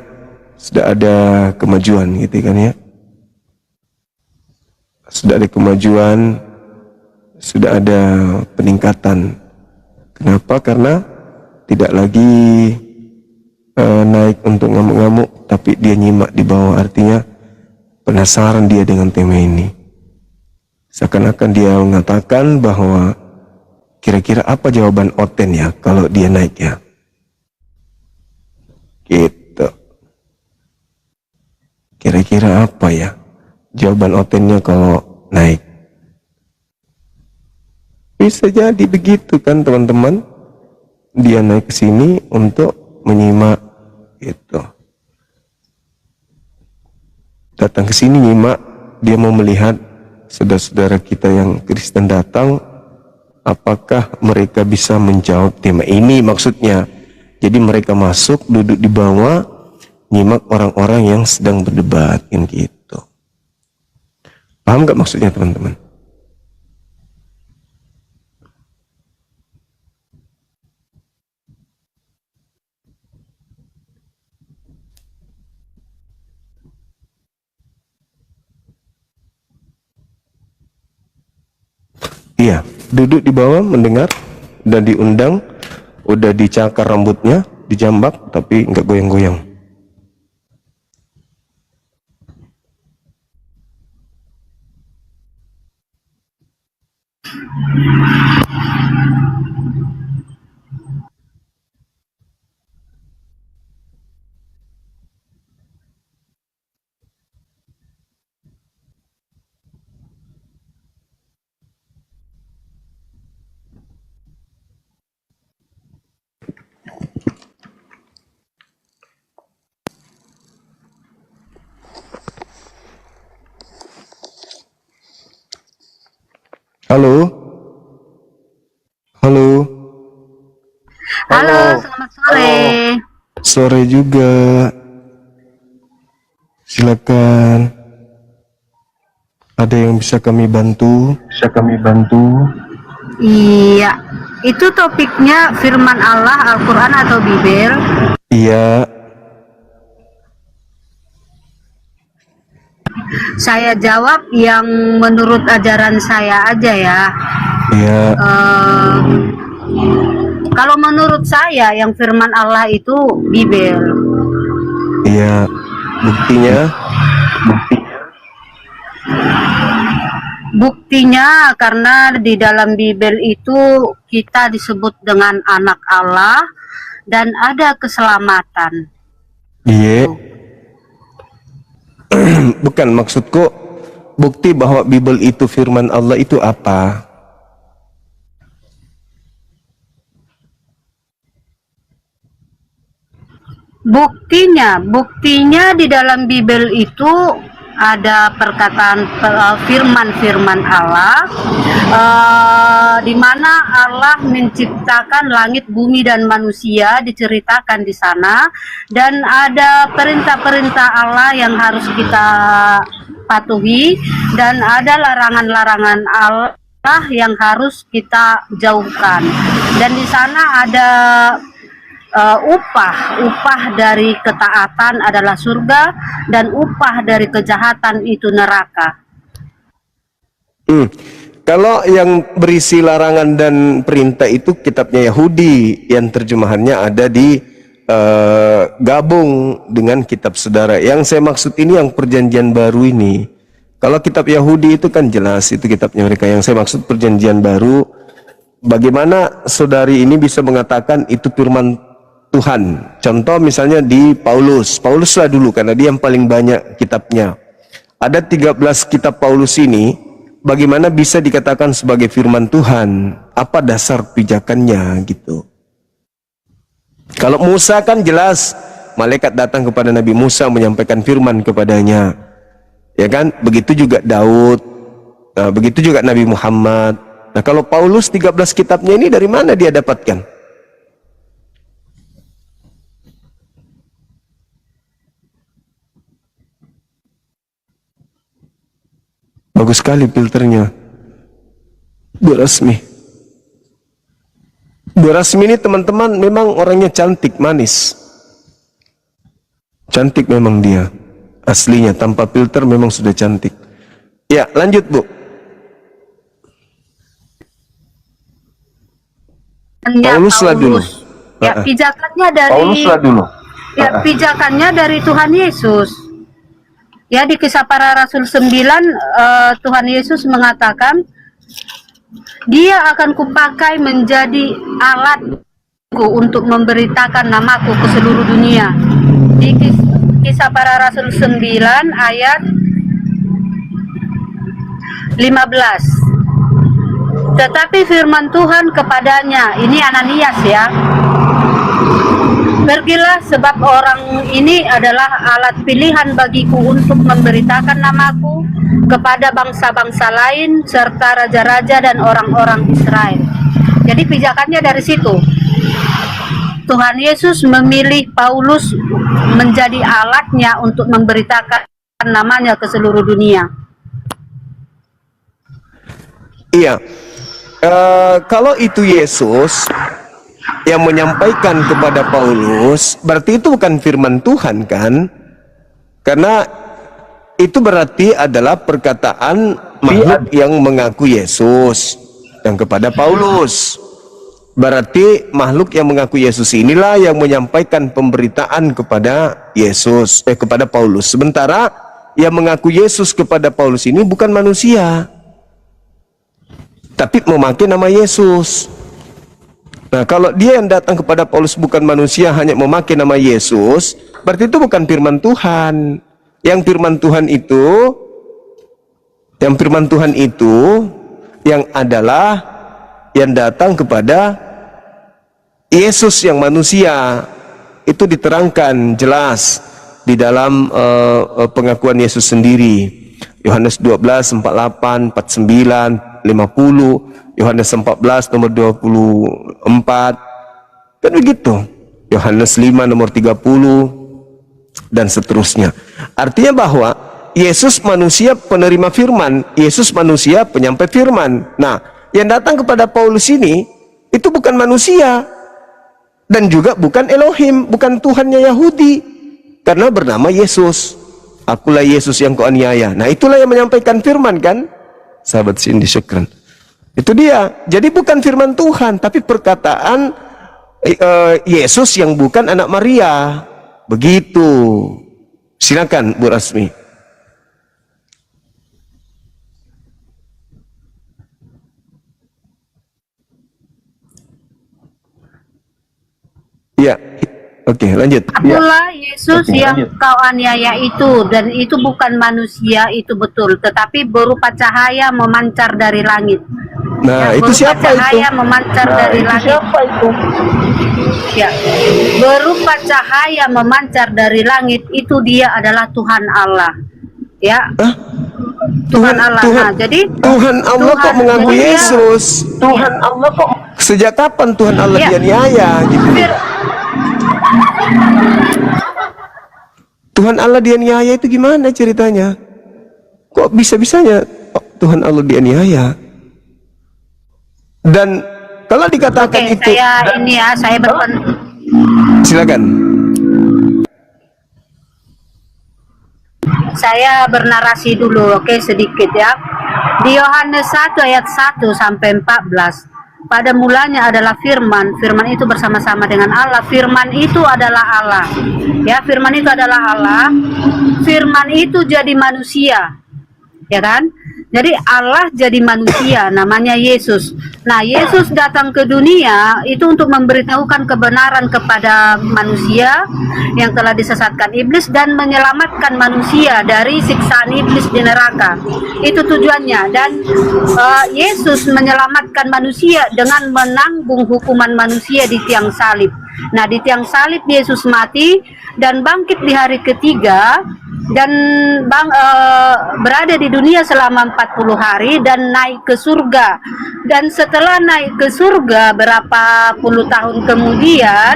sudah ada kemajuan, gitu kan ya? Sudah ada kemajuan, sudah ada peningkatan. Kenapa? Karena tidak lagi naik untuk ngamuk-ngamuk, tapi dia nyimak di bawah. Artinya penasaran dia dengan tema ini. Seakan-akan dia mengatakan bahwa kira-kira apa jawaban Oten ya kalau dia naik ya. Gitu. Kira-kira apa ya jawaban Otennya kalau naik? Bisa jadi begitu kan teman-teman. Dia naik ke sini untuk menyimak gitu. Datang ke sini nyimak, dia mau melihat saudara-saudara kita yang Kristen datang, apakah mereka bisa menjawab tema ini maksudnya. Jadi mereka masuk, duduk di bawah, nyimak orang-orang yang sedang berdebat kan gitu. Paham gak maksudnya teman-teman? Iya, duduk di bawah mendengar dan diundang, udah dicakar rambutnya, dijambak tapi nggak goyang-goyang. Halo? Halo? Halo, selamat sore. Sore juga. Silakan. Ada yang bisa kami bantu? Iya, itu topiknya firman Allah, Al-Quran atau Bible? Iya. Saya jawab yang menurut ajaran saya aja ya. Iya. Kalau menurut saya yang firman Allah itu Bible. Iya. Buktinya karena di dalam Bible itu kita disebut dengan anak Allah dan ada keselamatan. Iya. Bukan maksudku bukti bahwa Bible itu firman Allah itu apa? Buktinya di dalam Bible itu ada perkataan firman-firman Allah, di mana Allah menciptakan langit, bumi, dan manusia diceritakan di sana, dan ada perintah-perintah Allah yang harus kita patuhi, dan ada larangan-larangan Allah yang harus kita jauhkan. Dan di sana ada upah dari ketaatan adalah surga, dan upah dari kejahatan itu neraka. Kalau yang berisi larangan dan perintah itu kitabnya Yahudi, yang terjemahannya ada di gabung dengan kitab saudara. Yang saya maksud ini yang perjanjian baru ini. Kalau kitab Yahudi itu kan jelas, itu kitabnya mereka. Yang saya maksud perjanjian baru, bagaimana saudari ini bisa mengatakan itu firman Tuhan? Contoh misalnya di Paulus lah dulu, karena dia yang paling banyak kitabnya. Ada 13 kitab Paulus ini, bagaimana bisa dikatakan sebagai firman Tuhan? Apa dasar pijakannya gitu? Kalau Musa kan jelas, malaikat datang kepada Nabi Musa menyampaikan firman kepadanya, ya kan? Begitu juga Daud, begitu juga Nabi Muhammad. Nah kalau Paulus 13 kitabnya ini dari mana dia dapatkan? Bagus sekali filternya. Bu Rasmi ini teman-teman memang orangnya cantik, manis. Cantik memang dia. Aslinya tanpa filter memang sudah cantik. Ya, lanjut Bu. Paulus lah dulu. Ya, pijakannya dari Paulus lah dulu. Ya, pijakannya dari Tuhan Yesus. Ya, di Kisah Para Rasul 9, Tuhan Yesus mengatakan, Dia akan kupakai menjadi alatku untuk memberitakan namaku ke seluruh dunia. Di Kisah Para Rasul 9 ayat 15. Tetapi firman Tuhan kepadanya, ini Ananias ya, pergilah, sebab orang ini adalah alat pilihan bagiku untuk memberitakan namaku kepada bangsa-bangsa lain serta raja-raja dan orang-orang Israel. Jadi pijakannya dari situ. Tuhan Yesus memilih Paulus menjadi alatnya untuk memberitakan namanya ke seluruh dunia. Iya. Kalau itu Yesus yang menyampaikan kepada Paulus, berarti itu bukan firman Tuhan kan? Karena itu berarti adalah perkataan makhluk yang mengaku Yesus dan kepada Paulus. Berarti makhluk yang mengaku Yesus inilah yang menyampaikan pemberitaan kepada Yesus, kepada Paulus. Sementara yang mengaku Yesus kepada Paulus ini bukan manusia, tapi memakai nama Yesus. Nah, kalau dia yang datang kepada Paulus bukan manusia, hanya memakai nama Yesus, berarti itu bukan firman Tuhan. Yang firman Tuhan itu yang adalah yang datang kepada Yesus yang manusia. Itu diterangkan jelas di dalam pengakuan Yesus sendiri. Yohanes 12, 48, 49, 50, Yohanes 14 nomor 24, kan begitu. Yohanes 5 nomor 30 dan seterusnya. Artinya bahwa Yesus manusia penerima firman, Yesus manusia penyampai firman. Nah, yang datang kepada Paulus ini itu bukan manusia dan juga bukan Elohim, bukan Tuhannya Yahudi, karena bernama Yesus. Akulah Yesus yang kau aniaya. Nah, itulah yang menyampaikan firman kan? Sahabat Cindy, syukran. Itu dia. Jadi bukan firman Tuhan, tapi perkataan Yesus yang bukan anak Maria. Begitu. Silakan Bu Rasmi. Ya, oke, lanjut. Akulah Yesus yang kau aniaya itu, dan itu bukan manusia, itu betul, tetapi berupa cahaya memancar dari langit. Nah, yang itu berupa siapa itu? cahaya memancar dari langit. Ya, berupa cahaya memancar dari langit, itu dia adalah Tuhan Allah. Ya, Hah? Tuhan Allah. Nah, jadi Tuhan Allah kok mengaku jadi dia- Yesus? Tuhan Allah kok? Sejak kapan Tuhan Allah Ya. dianiaya gitu? Fir- Tuhan Allah dianiaya itu gimana ceritanya? Kok bisa-bisanya Tuhan Allah dianiaya? Dan kalau dikatakan Oke, itu, saya silakan. Saya bernarasi dulu, oke, sedikit ya. Di Yohanes 1 ayat 1 sampai 14. Pada mulanya adalah firman, firman itu bersama-sama dengan Allah, firman itu adalah Allah. Ya, firman itu adalah Allah. Firman itu jadi manusia. Ya kan? Jadi Allah jadi manusia, namanya Yesus. Nah, Yesus datang ke dunia itu untuk memberitahukan kebenaran kepada manusia yang telah disesatkan iblis dan menyelamatkan manusia dari siksaan iblis di neraka. Itu tujuannya. Dan Yesus menyelamatkan manusia dengan menanggung hukuman manusia di tiang salib. Nah, di tiang salib Yesus mati dan bangkit di hari ketiga, dan berada di dunia selama 40 hari dan naik ke surga. Dan setelah naik ke surga berapa puluh tahun kemudian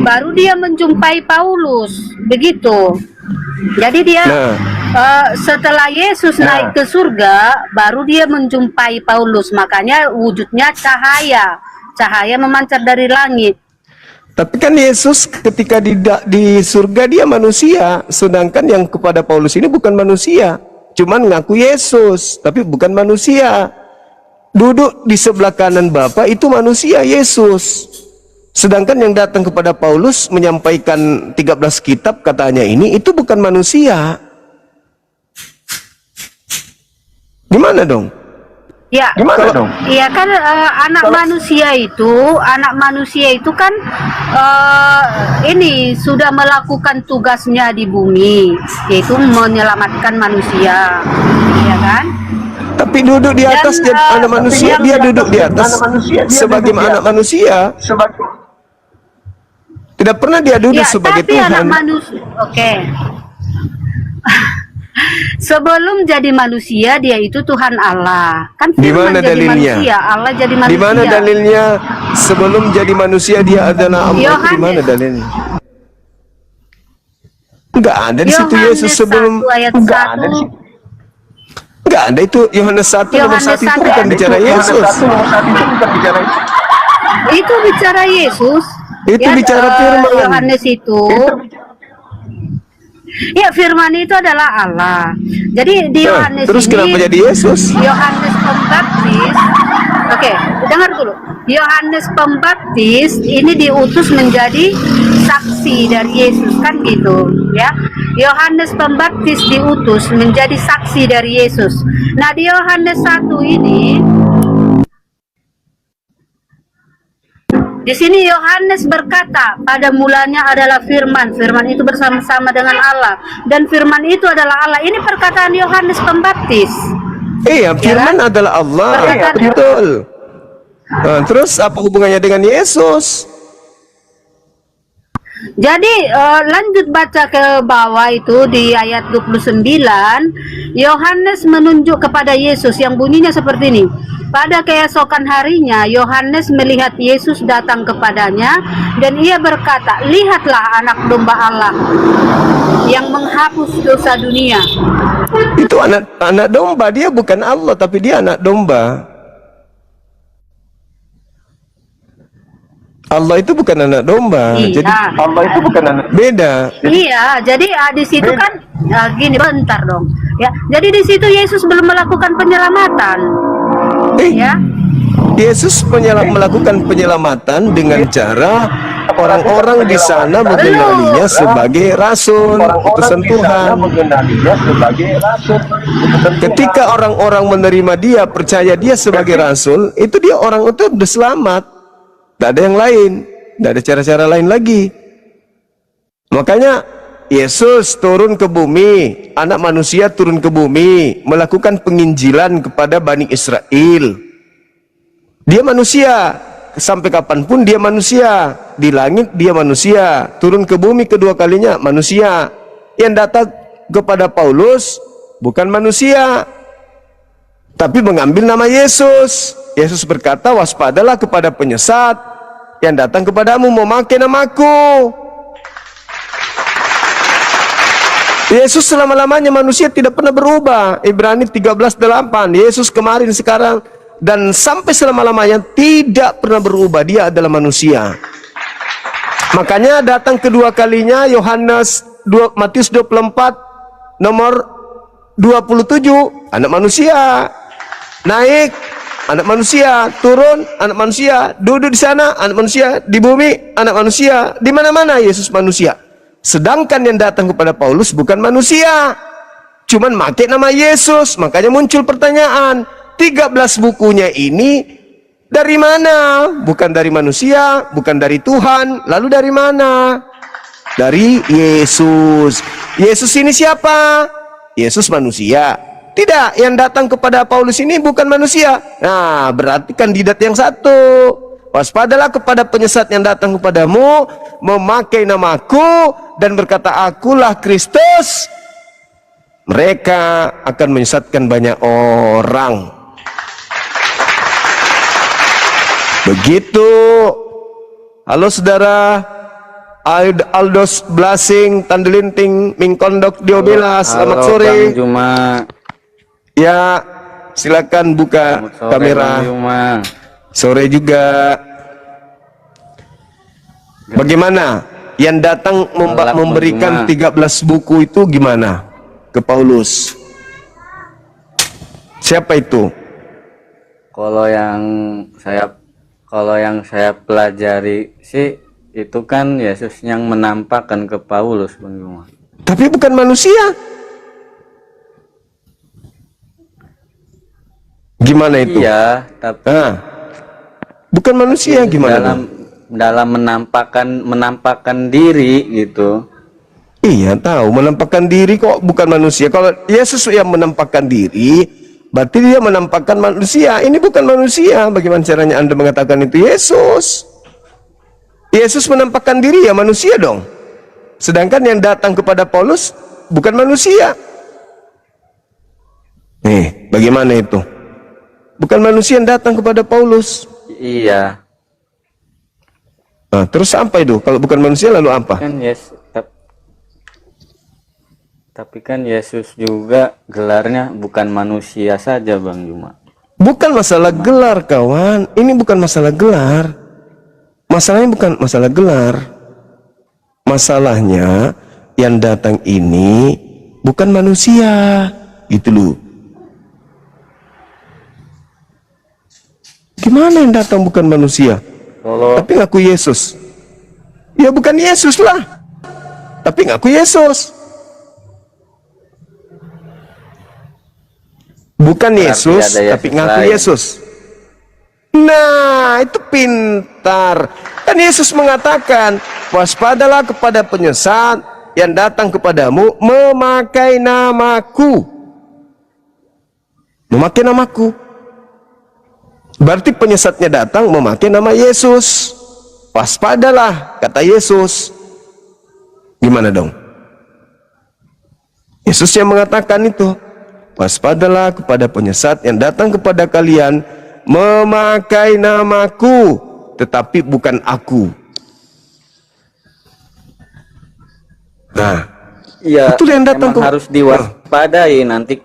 baru dia menjumpai Paulus, begitu. Jadi dia setelah Yesus naik ke surga baru dia menjumpai Paulus, makanya wujudnya cahaya memancar dari langit. Tapi kan Yesus ketika di surga dia manusia, sedangkan yang kepada Paulus ini bukan manusia, cuman ngaku Yesus, tapi bukan manusia. Duduk di sebelah kanan Bapa itu manusia, Yesus. Sedangkan yang datang kepada Paulus menyampaikan 13 kitab katanya ini, itu bukan manusia. Gimana dong? Ya, Gimana dong? iya kan anak manusia itu kan ini sudah melakukan tugasnya di bumi, yaitu menyelamatkan manusia, ya kan? Tapi duduk di atas Dan, jadi anak manusia, dia duduk di atas sebagai anak manusia. Tidak pernah dia duduk Ya, sebagai tapi anak Tuhan. manusia, oke. Sebelum jadi manusia dia itu Tuhan Allah. Kan Di firman mana jadi dalilnya? manusia, Allah jadi manusia. Di mana dalilnya sebelum jadi manusia dia adalah Allah? Itu di mana Yohanes. dalilnya? Enggak ada di situ Yohanes Yesus sebelum 1 ayat 1. Enggak ada itu Yohanes 1 nomor Yohanes 1 itu 1 bukan bicara Yesus. Itu bicara Yesus. Itu bicara firman. Yohanes itu. Ya, firman itu adalah Allah. Jadi di Nah, Yohanes terus ini kenapa jadi Yesus? Yohanes Pembaptis. Oke, dengar dulu. Yohanes Pembaptis ini diutus menjadi saksi dari Yesus, kan gitu, ya. Yohanes Pembaptis diutus menjadi saksi dari Yesus. Nah, di Yohanes 1 ini di sini Yohanes berkata, pada mulanya adalah firman, firman itu bersama-sama dengan Allah, dan firman itu adalah Allah. Ini perkataan Yohanes Pembaptis. Iya, firman adalah Allah. Perkataan- Betul. Nah, terus apa hubungannya dengan Yesus? Jadi lanjut baca ke bawah itu di ayat 29, Yohanes menunjuk kepada Yesus yang bunyinya seperti ini. Pada keesokan harinya Yohanes melihat Yesus datang kepadanya dan ia berkata, "Lihatlah anak domba Allah yang menghapus dosa dunia." Itu anak domba, dia bukan Allah tapi dia anak domba. Allah itu bukan anak domba. Iya. Jadi Allah itu bukan anak beda. Iya, jadi di situ kan gini, bentar dong. Ya, jadi di situ Yesus belum melakukan penyelamatan. Ya. Yesus melakukan penyelamatan dengan cara orang-orang di sana mengenalinya sebagai rasul, utusan Tuhan. Ketika orang-orang menerima dia, percaya dia sebagai rasul, itu dia orang itu udah selamat. Tidak ada yang lain, tidak ada cara-cara lain lagi. Makanya Yesus turun ke bumi, anak manusia turun ke bumi, melakukan penginjilan kepada Bani Israel. Dia manusia, sampai kapanpun dia manusia. Di langit dia manusia, turun ke bumi kedua kalinya manusia. Yang datang kepada Paulus bukan manusia, tapi mengambil nama Yesus. Yesus berkata, waspadalah kepada penyesat yang datang kepadamu memakai namaku. Yesus selama-lamanya manusia, tidak pernah berubah. Ibrani 13:8. Yesus kemarin, sekarang, dan sampai selama-lamanya tidak pernah berubah. Dia adalah manusia. Makanya datang kedua kalinya Matius 24 nomor 27, anak manusia naik, anak manusia turun, anak manusia duduk di sana, anak manusia di bumi, anak manusia di mana-mana. Yesus manusia. Sedangkan yang datang kepada Paulus bukan manusia, cuman pakai nama Yesus. Makanya muncul pertanyaan, 13 bukunya ini dari mana? Bukan dari manusia, bukan dari Tuhan, lalu dari mana? Dari Yesus. Yesus ini siapa? Yesus manusia. Tidak, yang datang kepada Paulus ini bukan manusia. Nah, berarti kandidat yang satu. Waspadalah kepada penyesat yang datang kepadamu memakai namaku dan berkata, akulah Kristus. Mereka akan menyesatkan banyak orang. Begitu. Halo saudara, Aldos Blasing Tandelinting Mingkondok Diobela, selamat sore. Bang Juma. Ya, silakan buka Sore, kamera. Bang Juma. Sore juga. Bagaimana yang datang memberikan 13 buku itu gimana ke Paulus? Siapa itu? Kalau yang saya pelajari sih itu kan Yesus yang menampakkan ke Paulus, Bang Juma. Tapi bukan manusia. Gimana itu? Iya, tapi bukan manusia, gimana? Dalam menampakkan diri gitu. Iya, tahu menampakkan diri kok bukan manusia. Kalau Yesus yang menampakkan diri, berarti dia menampakkan manusia. Ini bukan manusia. Bagaimana caranya Anda mengatakan itu Yesus? Yesus menampakkan diri, ya manusia dong. Sedangkan yang datang kepada Paulus bukan manusia. Nih, bagaimana itu? Bukan manusia yang datang kepada Paulus. Iya. Nah, terus apa itu? Kalau bukan manusia lalu apa? Kan tapi kan Yesus juga gelarnya bukan manusia saja, Bang Juma. Bukan masalah gelar, kawan. Ini bukan masalah gelar. Masalahnya bukan masalah gelar. Masalahnya yang datang ini bukan manusia. Gitu loh. Gimana yang datang bukan manusia? Tapi ngaku Yesus. Ya bukan Yesus lah. Tapi ngaku Yesus. Bukan Yesus, tapi ngaku Yesus. Nah, itu pintar. Kan Yesus mengatakan, waspadalah kepada penyesat yang datang kepadamu memakai namaku. Memakai namaku. Berarti penyesatnya datang memakai nama Yesus. Waspadalah, kata Yesus. Gimana dong? Yesus yang mengatakan itu. Waspadalah kepada penyesat yang datang kepada kalian memakai namaku, tetapi bukan aku. Nah, iya, itu yang datang harus diwaspadai nanti.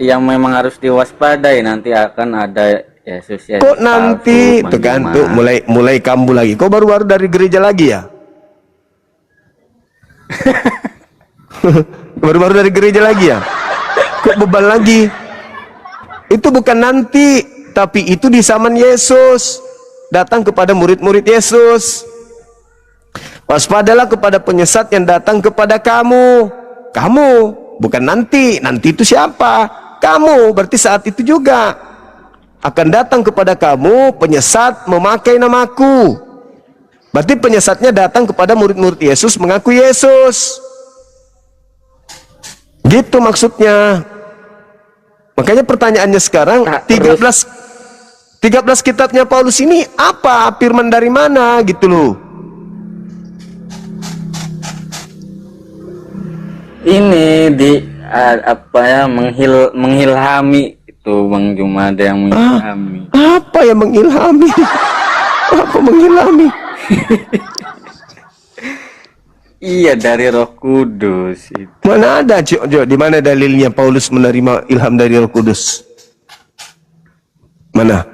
Yang memang harus diwaspadai nanti akan ada Yesus. Kok nanti itu kan tuh mulai kambuh lagi. Kok baru-baru dari gereja lagi ya? Baru-baru dari gereja lagi ya? Kok beban lagi? Itu bukan nanti, tapi itu di zaman Yesus. Datang kepada murid-murid Yesus. Waspadalah kepada penyesat yang datang kepada kamu. Kamu, bukan nanti. Nanti itu siapa? Kamu, berarti saat itu juga akan datang kepada kamu penyesat memakai namaku. Berarti penyesatnya datang kepada murid-murid Yesus mengaku Yesus. Gitu maksudnya. Makanya pertanyaannya sekarang 13 13 kitabnya Paulus ini apa? Firman dari mana gitu loh. Ini apa ya, mengilhami itu Bang Juma, ada yang mengilhami. Apa yang mengilhami? Apa mengilhami? Iya, dari Roh Kudus itu. Mana ada, Jo? Di mana dalilnya Paulus menerima ilham dari Roh Kudus? Mana?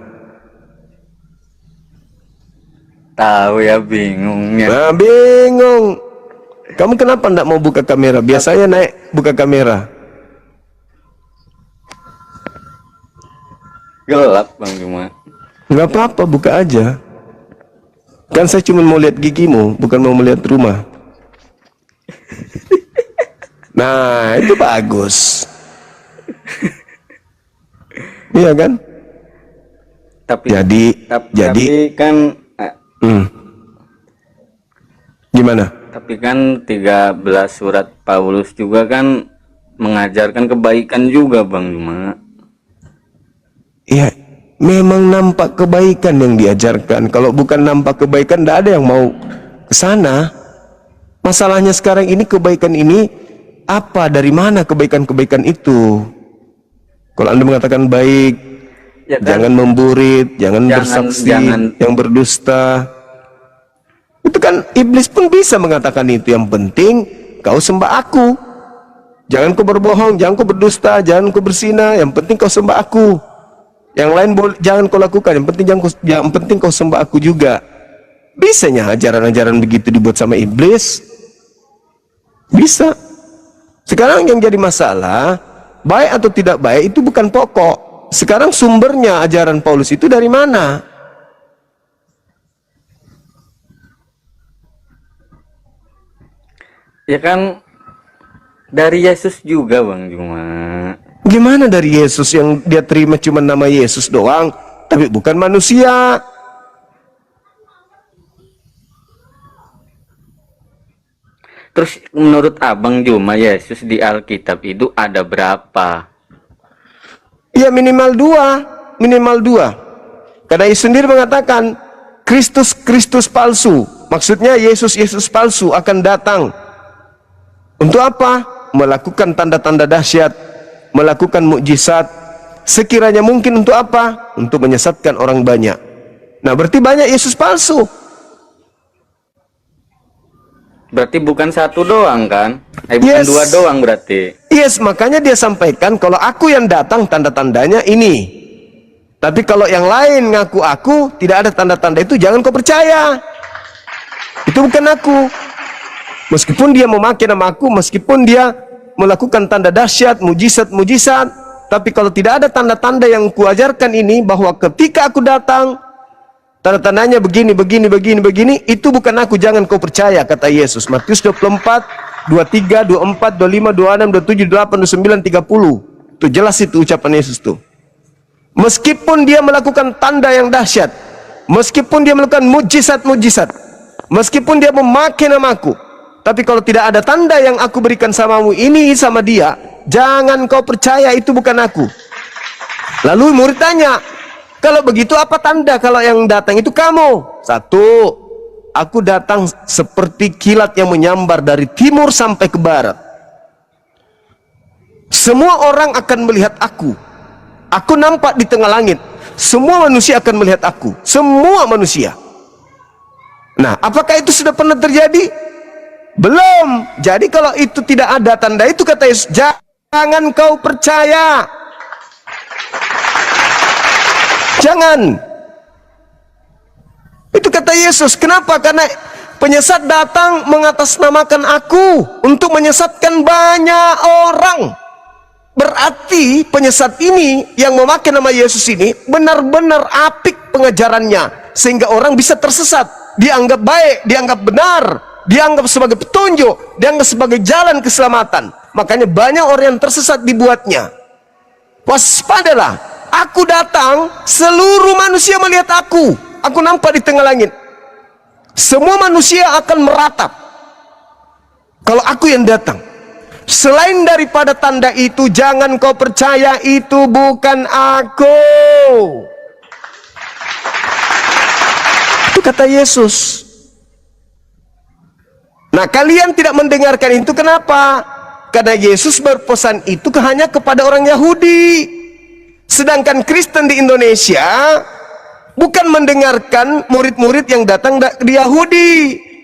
Tahu ya, bingungnya. Nah, bingung. Kamu kenapa enggak mau buka kamera? Biasanya naik buka kamera. Gelap Bang Juma. Enggak apa-apa, buka aja. Kan saya cuma mau lihat gigimu, bukan mau melihat rumah. Nah, itu bagus. Iya kan? Tapi Jadi kan gimana? tapi kan 13 surat Paulus juga kan mengajarkan kebaikan juga Bang Juma. Iya, memang nampak kebaikan yang diajarkan. Kalau bukan nampak kebaikan, tidak ada yang mau ke sana. Masalahnya sekarang ini, kebaikan ini apa? Dari mana kebaikan-kebaikan itu? Kalau Anda mengatakan baik, Ya kan? jangan memburit, jangan bersaksi, yang berdusta. Itu kan iblis pun bisa mengatakan itu. Yang penting kau sembah aku. Jangan kau berbohong, jangan kau berdusta, jangan kau berzina. Yang penting kau sembah aku. Yang lain jangan kau lakukan. Yang penting kau sembah aku juga. Bisanya ajaran-ajaran begitu dibuat sama iblis? Bisa. Sekarang yang jadi masalah, baik atau tidak baik itu bukan pokok. Sekarang sumbernya ajaran Paulus itu dari mana? Ya kan dari Yesus juga Bang Juma. Gimana dari Yesus yang dia terima cuma nama Yesus doang, tapi bukan manusia? Terus menurut Abang Juma, Yesus di Alkitab itu ada berapa? Ya minimal dua. Karena Yesus sendiri mengatakan Kristus palsu. Maksudnya Yesus palsu akan datang. Untuk apa? Melakukan tanda-tanda dahsyat, melakukan mukjizat. Sekiranya mungkin untuk apa? Untuk menyesatkan orang banyak. Nah, berarti banyak Yesus palsu. Berarti bukan satu doang kan? Bukan dua doang berarti. Yes, makanya dia sampaikan kalau aku yang datang tanda-tandanya ini. Tapi kalau yang lain ngaku aku tidak ada tanda-tanda itu, jangan kau percaya. Itu bukan aku. Meskipun dia memakai nama aku, meskipun dia melakukan tanda dahsyat, mujizat, tapi kalau tidak ada tanda-tanda yang kuajarkan ini, bahwa ketika aku datang tanda-tandanya begini, itu bukan aku, jangan kau percaya, kata Yesus. Matius 24, 23, 24, 25, 26, 27, 28, 29, 30. Itu jelas itu ucapan Yesus tuh. Meskipun dia melakukan tanda yang dahsyat, meskipun dia melakukan mujizat, meskipun dia memakai namaku, tapi kalau tidak ada tanda yang aku berikan samamu ini sama dia, jangan kau percaya, itu bukan aku. Lalu murid tanya, kalau begitu apa tanda kalau yang datang itu kamu? Satu, aku datang seperti kilat yang menyambar dari timur sampai ke barat. Semua orang akan melihat aku. Aku nampak di tengah langit. Semua manusia akan melihat aku. Semua manusia. Nah, apakah itu sudah pernah terjadi? Belum. Jadi kalau itu tidak ada tanda itu, kata Yesus, jangan kau percaya. Jangan. Itu kata Yesus. Kenapa? Karena penyesat datang mengatasnamakan aku untuk menyesatkan banyak orang. Berarti penyesat ini yang memakai nama Yesus ini benar-benar apik pengajarannya, sehingga orang bisa tersesat, dianggap baik, dianggap benar, dianggap sebagai petunjuk, dianggap sebagai jalan keselamatan. Makanya banyak orang yang tersesat dibuatnya. Waspadalah, aku datang, seluruh manusia melihat aku. Aku nampak di tengah langit. Semua manusia akan meratap kalau aku yang datang. Selain daripada tanda itu, jangan kau percaya, itu bukan aku. kata Yesus. Nah, kalian tidak mendengarkan itu kenapa? Karena Yesus berpesan itu hanya kepada orang Yahudi. Sedangkan Kristen di Indonesia bukan mendengarkan murid-murid yang datang dari Yahudi.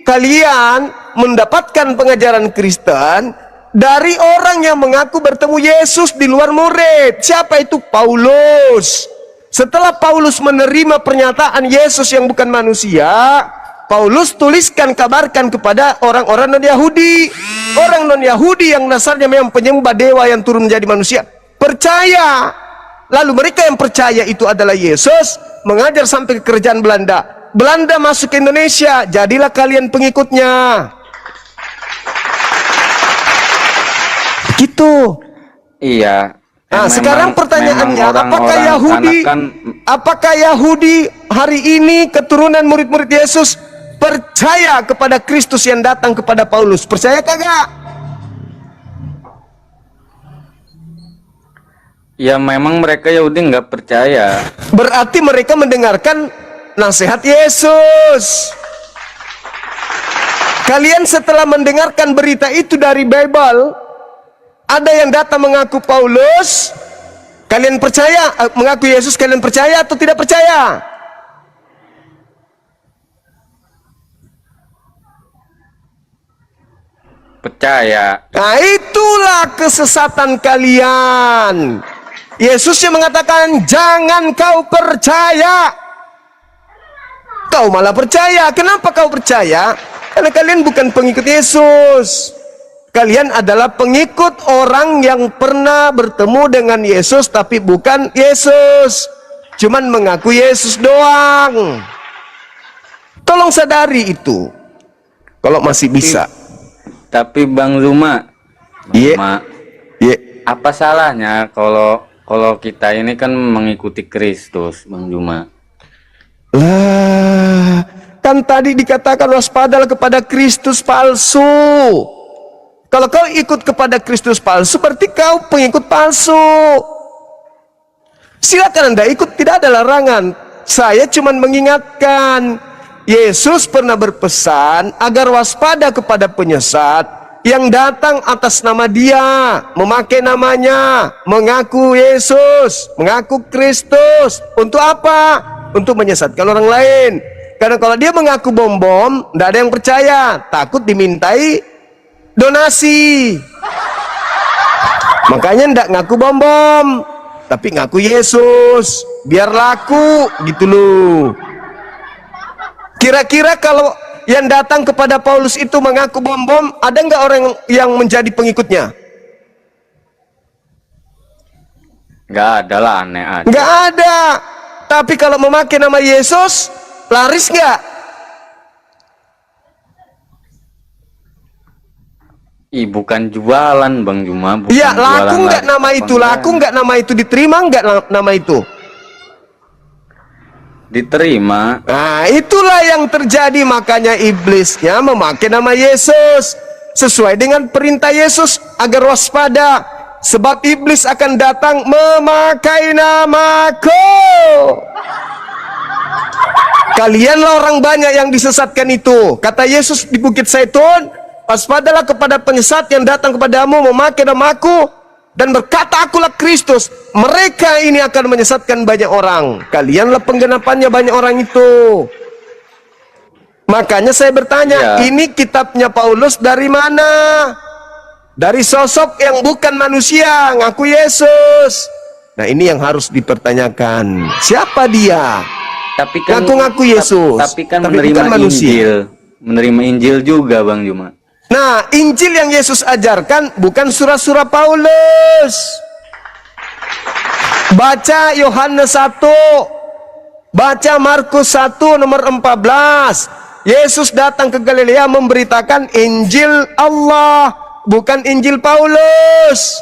Kalian mendapatkan pengajaran Kristen dari orang yang mengaku bertemu Yesus di luar murid. Siapa itu? Paulus. Setelah Paulus menerima pernyataan Yesus yang bukan manusia, Paulus tuliskan, kabarkan kepada orang-orang non-Yahudi. Orang non-Yahudi yang dasarnya memang penyembah dewa yang turun menjadi manusia, percaya. Lalu mereka yang percaya itu adalah Yesus, mengajar sampai ke kerajaan Belanda. Belanda masuk ke Indonesia, jadilah kalian pengikutnya. Gitu. Iya. Nah, sekarang pertanyaannya, orang-orang apakah Yahudi hari ini keturunan murid-murid Yesus percaya kepada Kristus yang datang kepada Paulus? Percaya kagak? Ya memang mereka Yahudi nggak percaya. Berarti mereka mendengarkan nasihat Yesus. Kalian setelah mendengarkan berita itu dari Bible, ada yang datang mengaku Paulus, kalian percaya? Mengaku Yesus, kalian percaya atau tidak percaya? Percaya. Nah, itulah kesesatan kalian. Yesus yang mengatakan jangan kau percaya. Kau malah percaya. Kenapa kau percaya? Karena kalian bukan pengikut Yesus. Kalian adalah pengikut orang yang pernah bertemu dengan Yesus tapi bukan Yesus. Cuman mengaku Yesus doang. Tolong sadari itu. Kalau masih bisa. Tapi Bang Zuma, apa salahnya kalau kita ini kan mengikuti Kristus, Bang Zuma? Lah, kan tadi dikatakan waspadalah kepada Kristus palsu. Kalau kau ikut kepada Kristus palsu, berarti kau pengikut palsu. Silakan Anda ikut, tidak ada larangan. Saya cuma mengingatkan, Yesus pernah berpesan agar waspada kepada penyesat yang datang atas nama Dia, memakai namanya, mengaku Yesus, mengaku Kristus. Untuk apa? Untuk menyesatkan orang lain. Karena kalau dia mengaku bom-bom, tidak ada yang percaya, takut dimintai donasi. Makanya ndak ngaku bom-bom, tapi ngaku Yesus, biar laku gitu loh. Kira-kira kalau yang datang kepada Paulus itu mengaku bom-bom, ada nggak orang yang menjadi pengikutnya? Nggak ada lah, aneh aja. Nggak ada. Tapi kalau memakai nama Yesus, laris nggak? Bukan jualan Bang Juma. Iya, laku nggak nama itu? Laku nggak nama itu? Diterima nggak nama itu? Diterima. Nah, itulah yang terjadi. Makanya iblisnya memakai nama Yesus sesuai dengan perintah Yesus agar waspada, sebab iblis akan datang memakai namaku. Kalianlah orang banyak yang disesatkan itu. Kata Yesus di Bukit Zaitun, waspadalah kepada penyesat yang datang kepadamu memakai namaku dan berkata akulah Kristus. Mereka ini akan menyesatkan banyak orang. Kalianlah penggenapannya banyak orang itu. Makanya saya bertanya, ini kitabnya Paulus dari mana? Dari sosok yang bukan manusia, ngaku Yesus. Nah, ini yang harus dipertanyakan. Siapa dia? Tapi kan ngaku-ngaku Yesus, tapi kan tapi menerima bukan manusia. Injil. Menerima Injil juga Bang Juma. Nah, Injil yang Yesus ajarkan bukan surah-surah Paulus. Baca Yohanes 1, baca Markus 1 nomor 14. Yesus datang ke Galilea memberitakan Injil Allah, bukan Injil Paulus.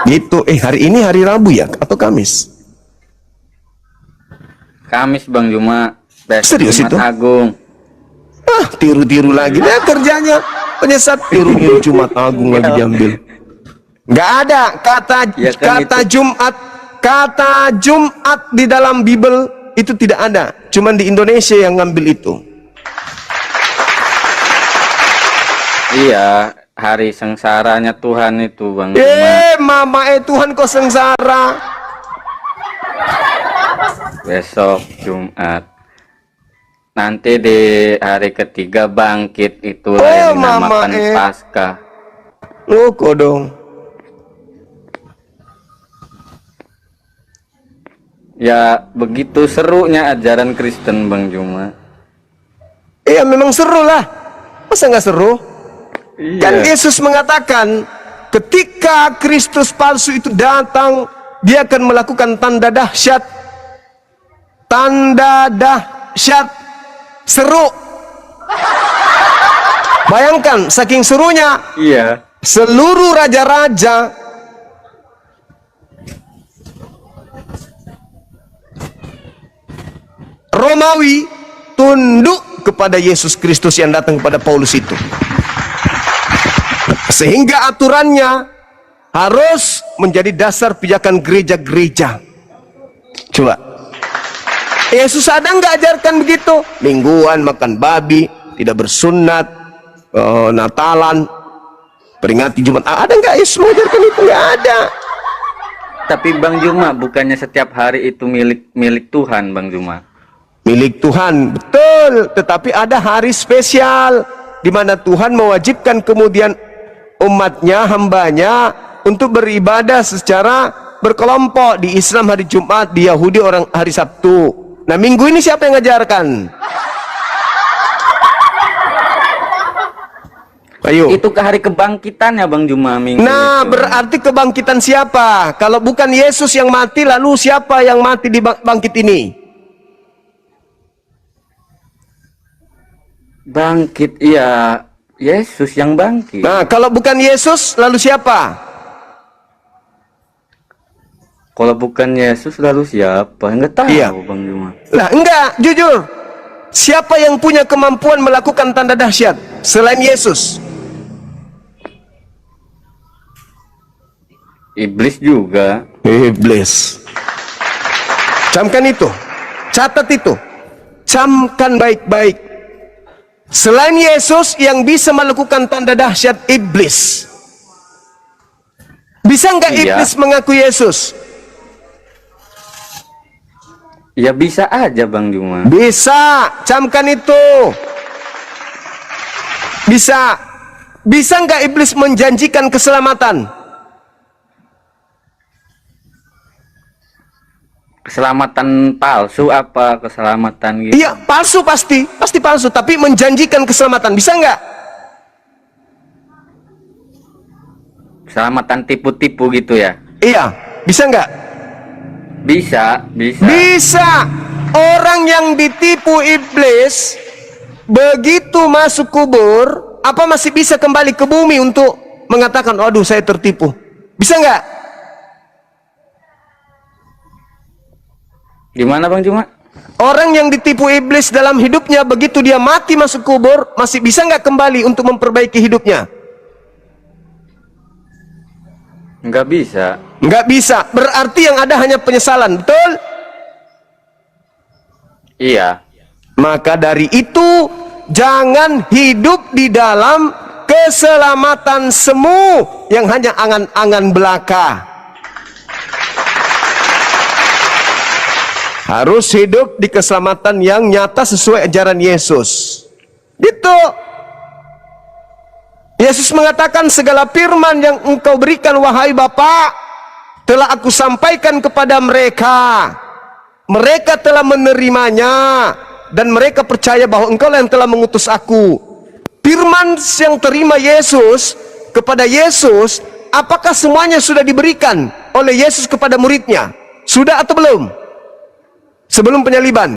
Gitu. Hari ini hari Rabu ya atau Kamis? Kamis Bang Juma. Serius Jumat itu? Agung. Tiru-tiru lagi dia kerjanya, penyesat, tiru-tiru Jumat Agung lagi diambil. Nggak ada kata Ya kan kata Jumat di dalam Bible itu tidak ada. Cuman di Indonesia yang ngambil itu. Iya, hari sengsaranya Tuhan itu Bang Juma. Mama Tuhan kok sengsara. Besok Jumat. Nanti di hari ketiga bangkit, itulah yang dinamakan Paskah. Kok dong. Ya begitu serunya ajaran Kristen Bang Juma. Iya memang seru lah. Masa nggak seru? Iya. Kan Yesus mengatakan ketika Kristus palsu itu datang, dia akan melakukan tanda dahsyat. Tanda dahsyat. Seru. Bayangkan saking serunya. Iya. Seluruh raja-raja Romawi tunduk kepada Yesus Kristus yang datang kepada Paulus itu. Sehingga aturannya harus menjadi dasar pijakan gereja-gereja. Coba. Yesus ada nggak ajarkan begitu? Mingguan makan babi, tidak bersunat, Natalan, peringati Jumat. Ada nggak Yesus mengajarkan itu? Nggak ada. Tapi Bang Juma, bukannya setiap hari itu milik Tuhan Bang Juma? Milik Tuhan, betul. Tetapi ada hari spesial di mana Tuhan mewajibkan kemudian umatnya, hambanya untuk beribadah secara berkelompok. Di Islam hari Jumat, di Yahudi orang hari Sabtu. Nah minggu ini siapa yang ngajarkan? Ayo. Itu ke hari kebangkitannya Bang Juma minggu Nah itu. berarti kebangkitan siapa? Kalau bukan Yesus yang mati, lalu siapa yang mati di bangkit ini? Bangkit, iya, Yesus yang bangkit. Nah kalau bukan Yesus, lalu siapa? Kalau bukan Yesus lalu siapa? Enggak tahu Iya. Bang Juma. Lah enggak, jujur. Siapa yang punya kemampuan melakukan tanda dahsyat selain Yesus? Iblis juga. Iblis. Camkan itu. Catat itu. Camkan baik-baik. Selain Yesus yang bisa melakukan tanda dahsyat, iblis. Bisa nggak Iya. iblis mengaku Yesus? Ya bisa aja Bang Juma. Bisa. Camkan itu. Bisa. Bisa nggak iblis menjanjikan keselamatan? Keselamatan palsu apa keselamatan gitu? Iya, palsu pasti palsu. Tapi menjanjikan keselamatan, bisa nggak? Keselamatan tipu-tipu gitu ya? Iya, bisa nggak? Bisa, bisa. Bisa. Orang yang ditipu iblis begitu masuk kubur, apa masih bisa kembali ke bumi untuk mengatakan, aduh saya tertipu? Bisa nggak? Gimana Bang Juma? Orang yang ditipu iblis dalam hidupnya, begitu dia mati masuk kubur, masih bisa nggak kembali untuk memperbaiki hidupnya? Nggak bisa. Nggak bisa. Berarti yang ada hanya penyesalan, betul? Iya. Maka dari itu jangan hidup di dalam keselamatan semu yang hanya angan-angan belaka. Harus hidup di keselamatan yang nyata sesuai ajaran Yesus. Gitu. Yesus mengatakan, segala firman yang engkau berikan wahai Bapa, telah aku sampaikan kepada mereka. Mereka telah menerimanya dan mereka percaya bahwa engkau yang telah mengutus aku. Firman yang terima Yesus kepada Yesus, apakah semuanya sudah diberikan oleh Yesus kepada muridnya? Sudah atau belum? Sebelum penyaliban.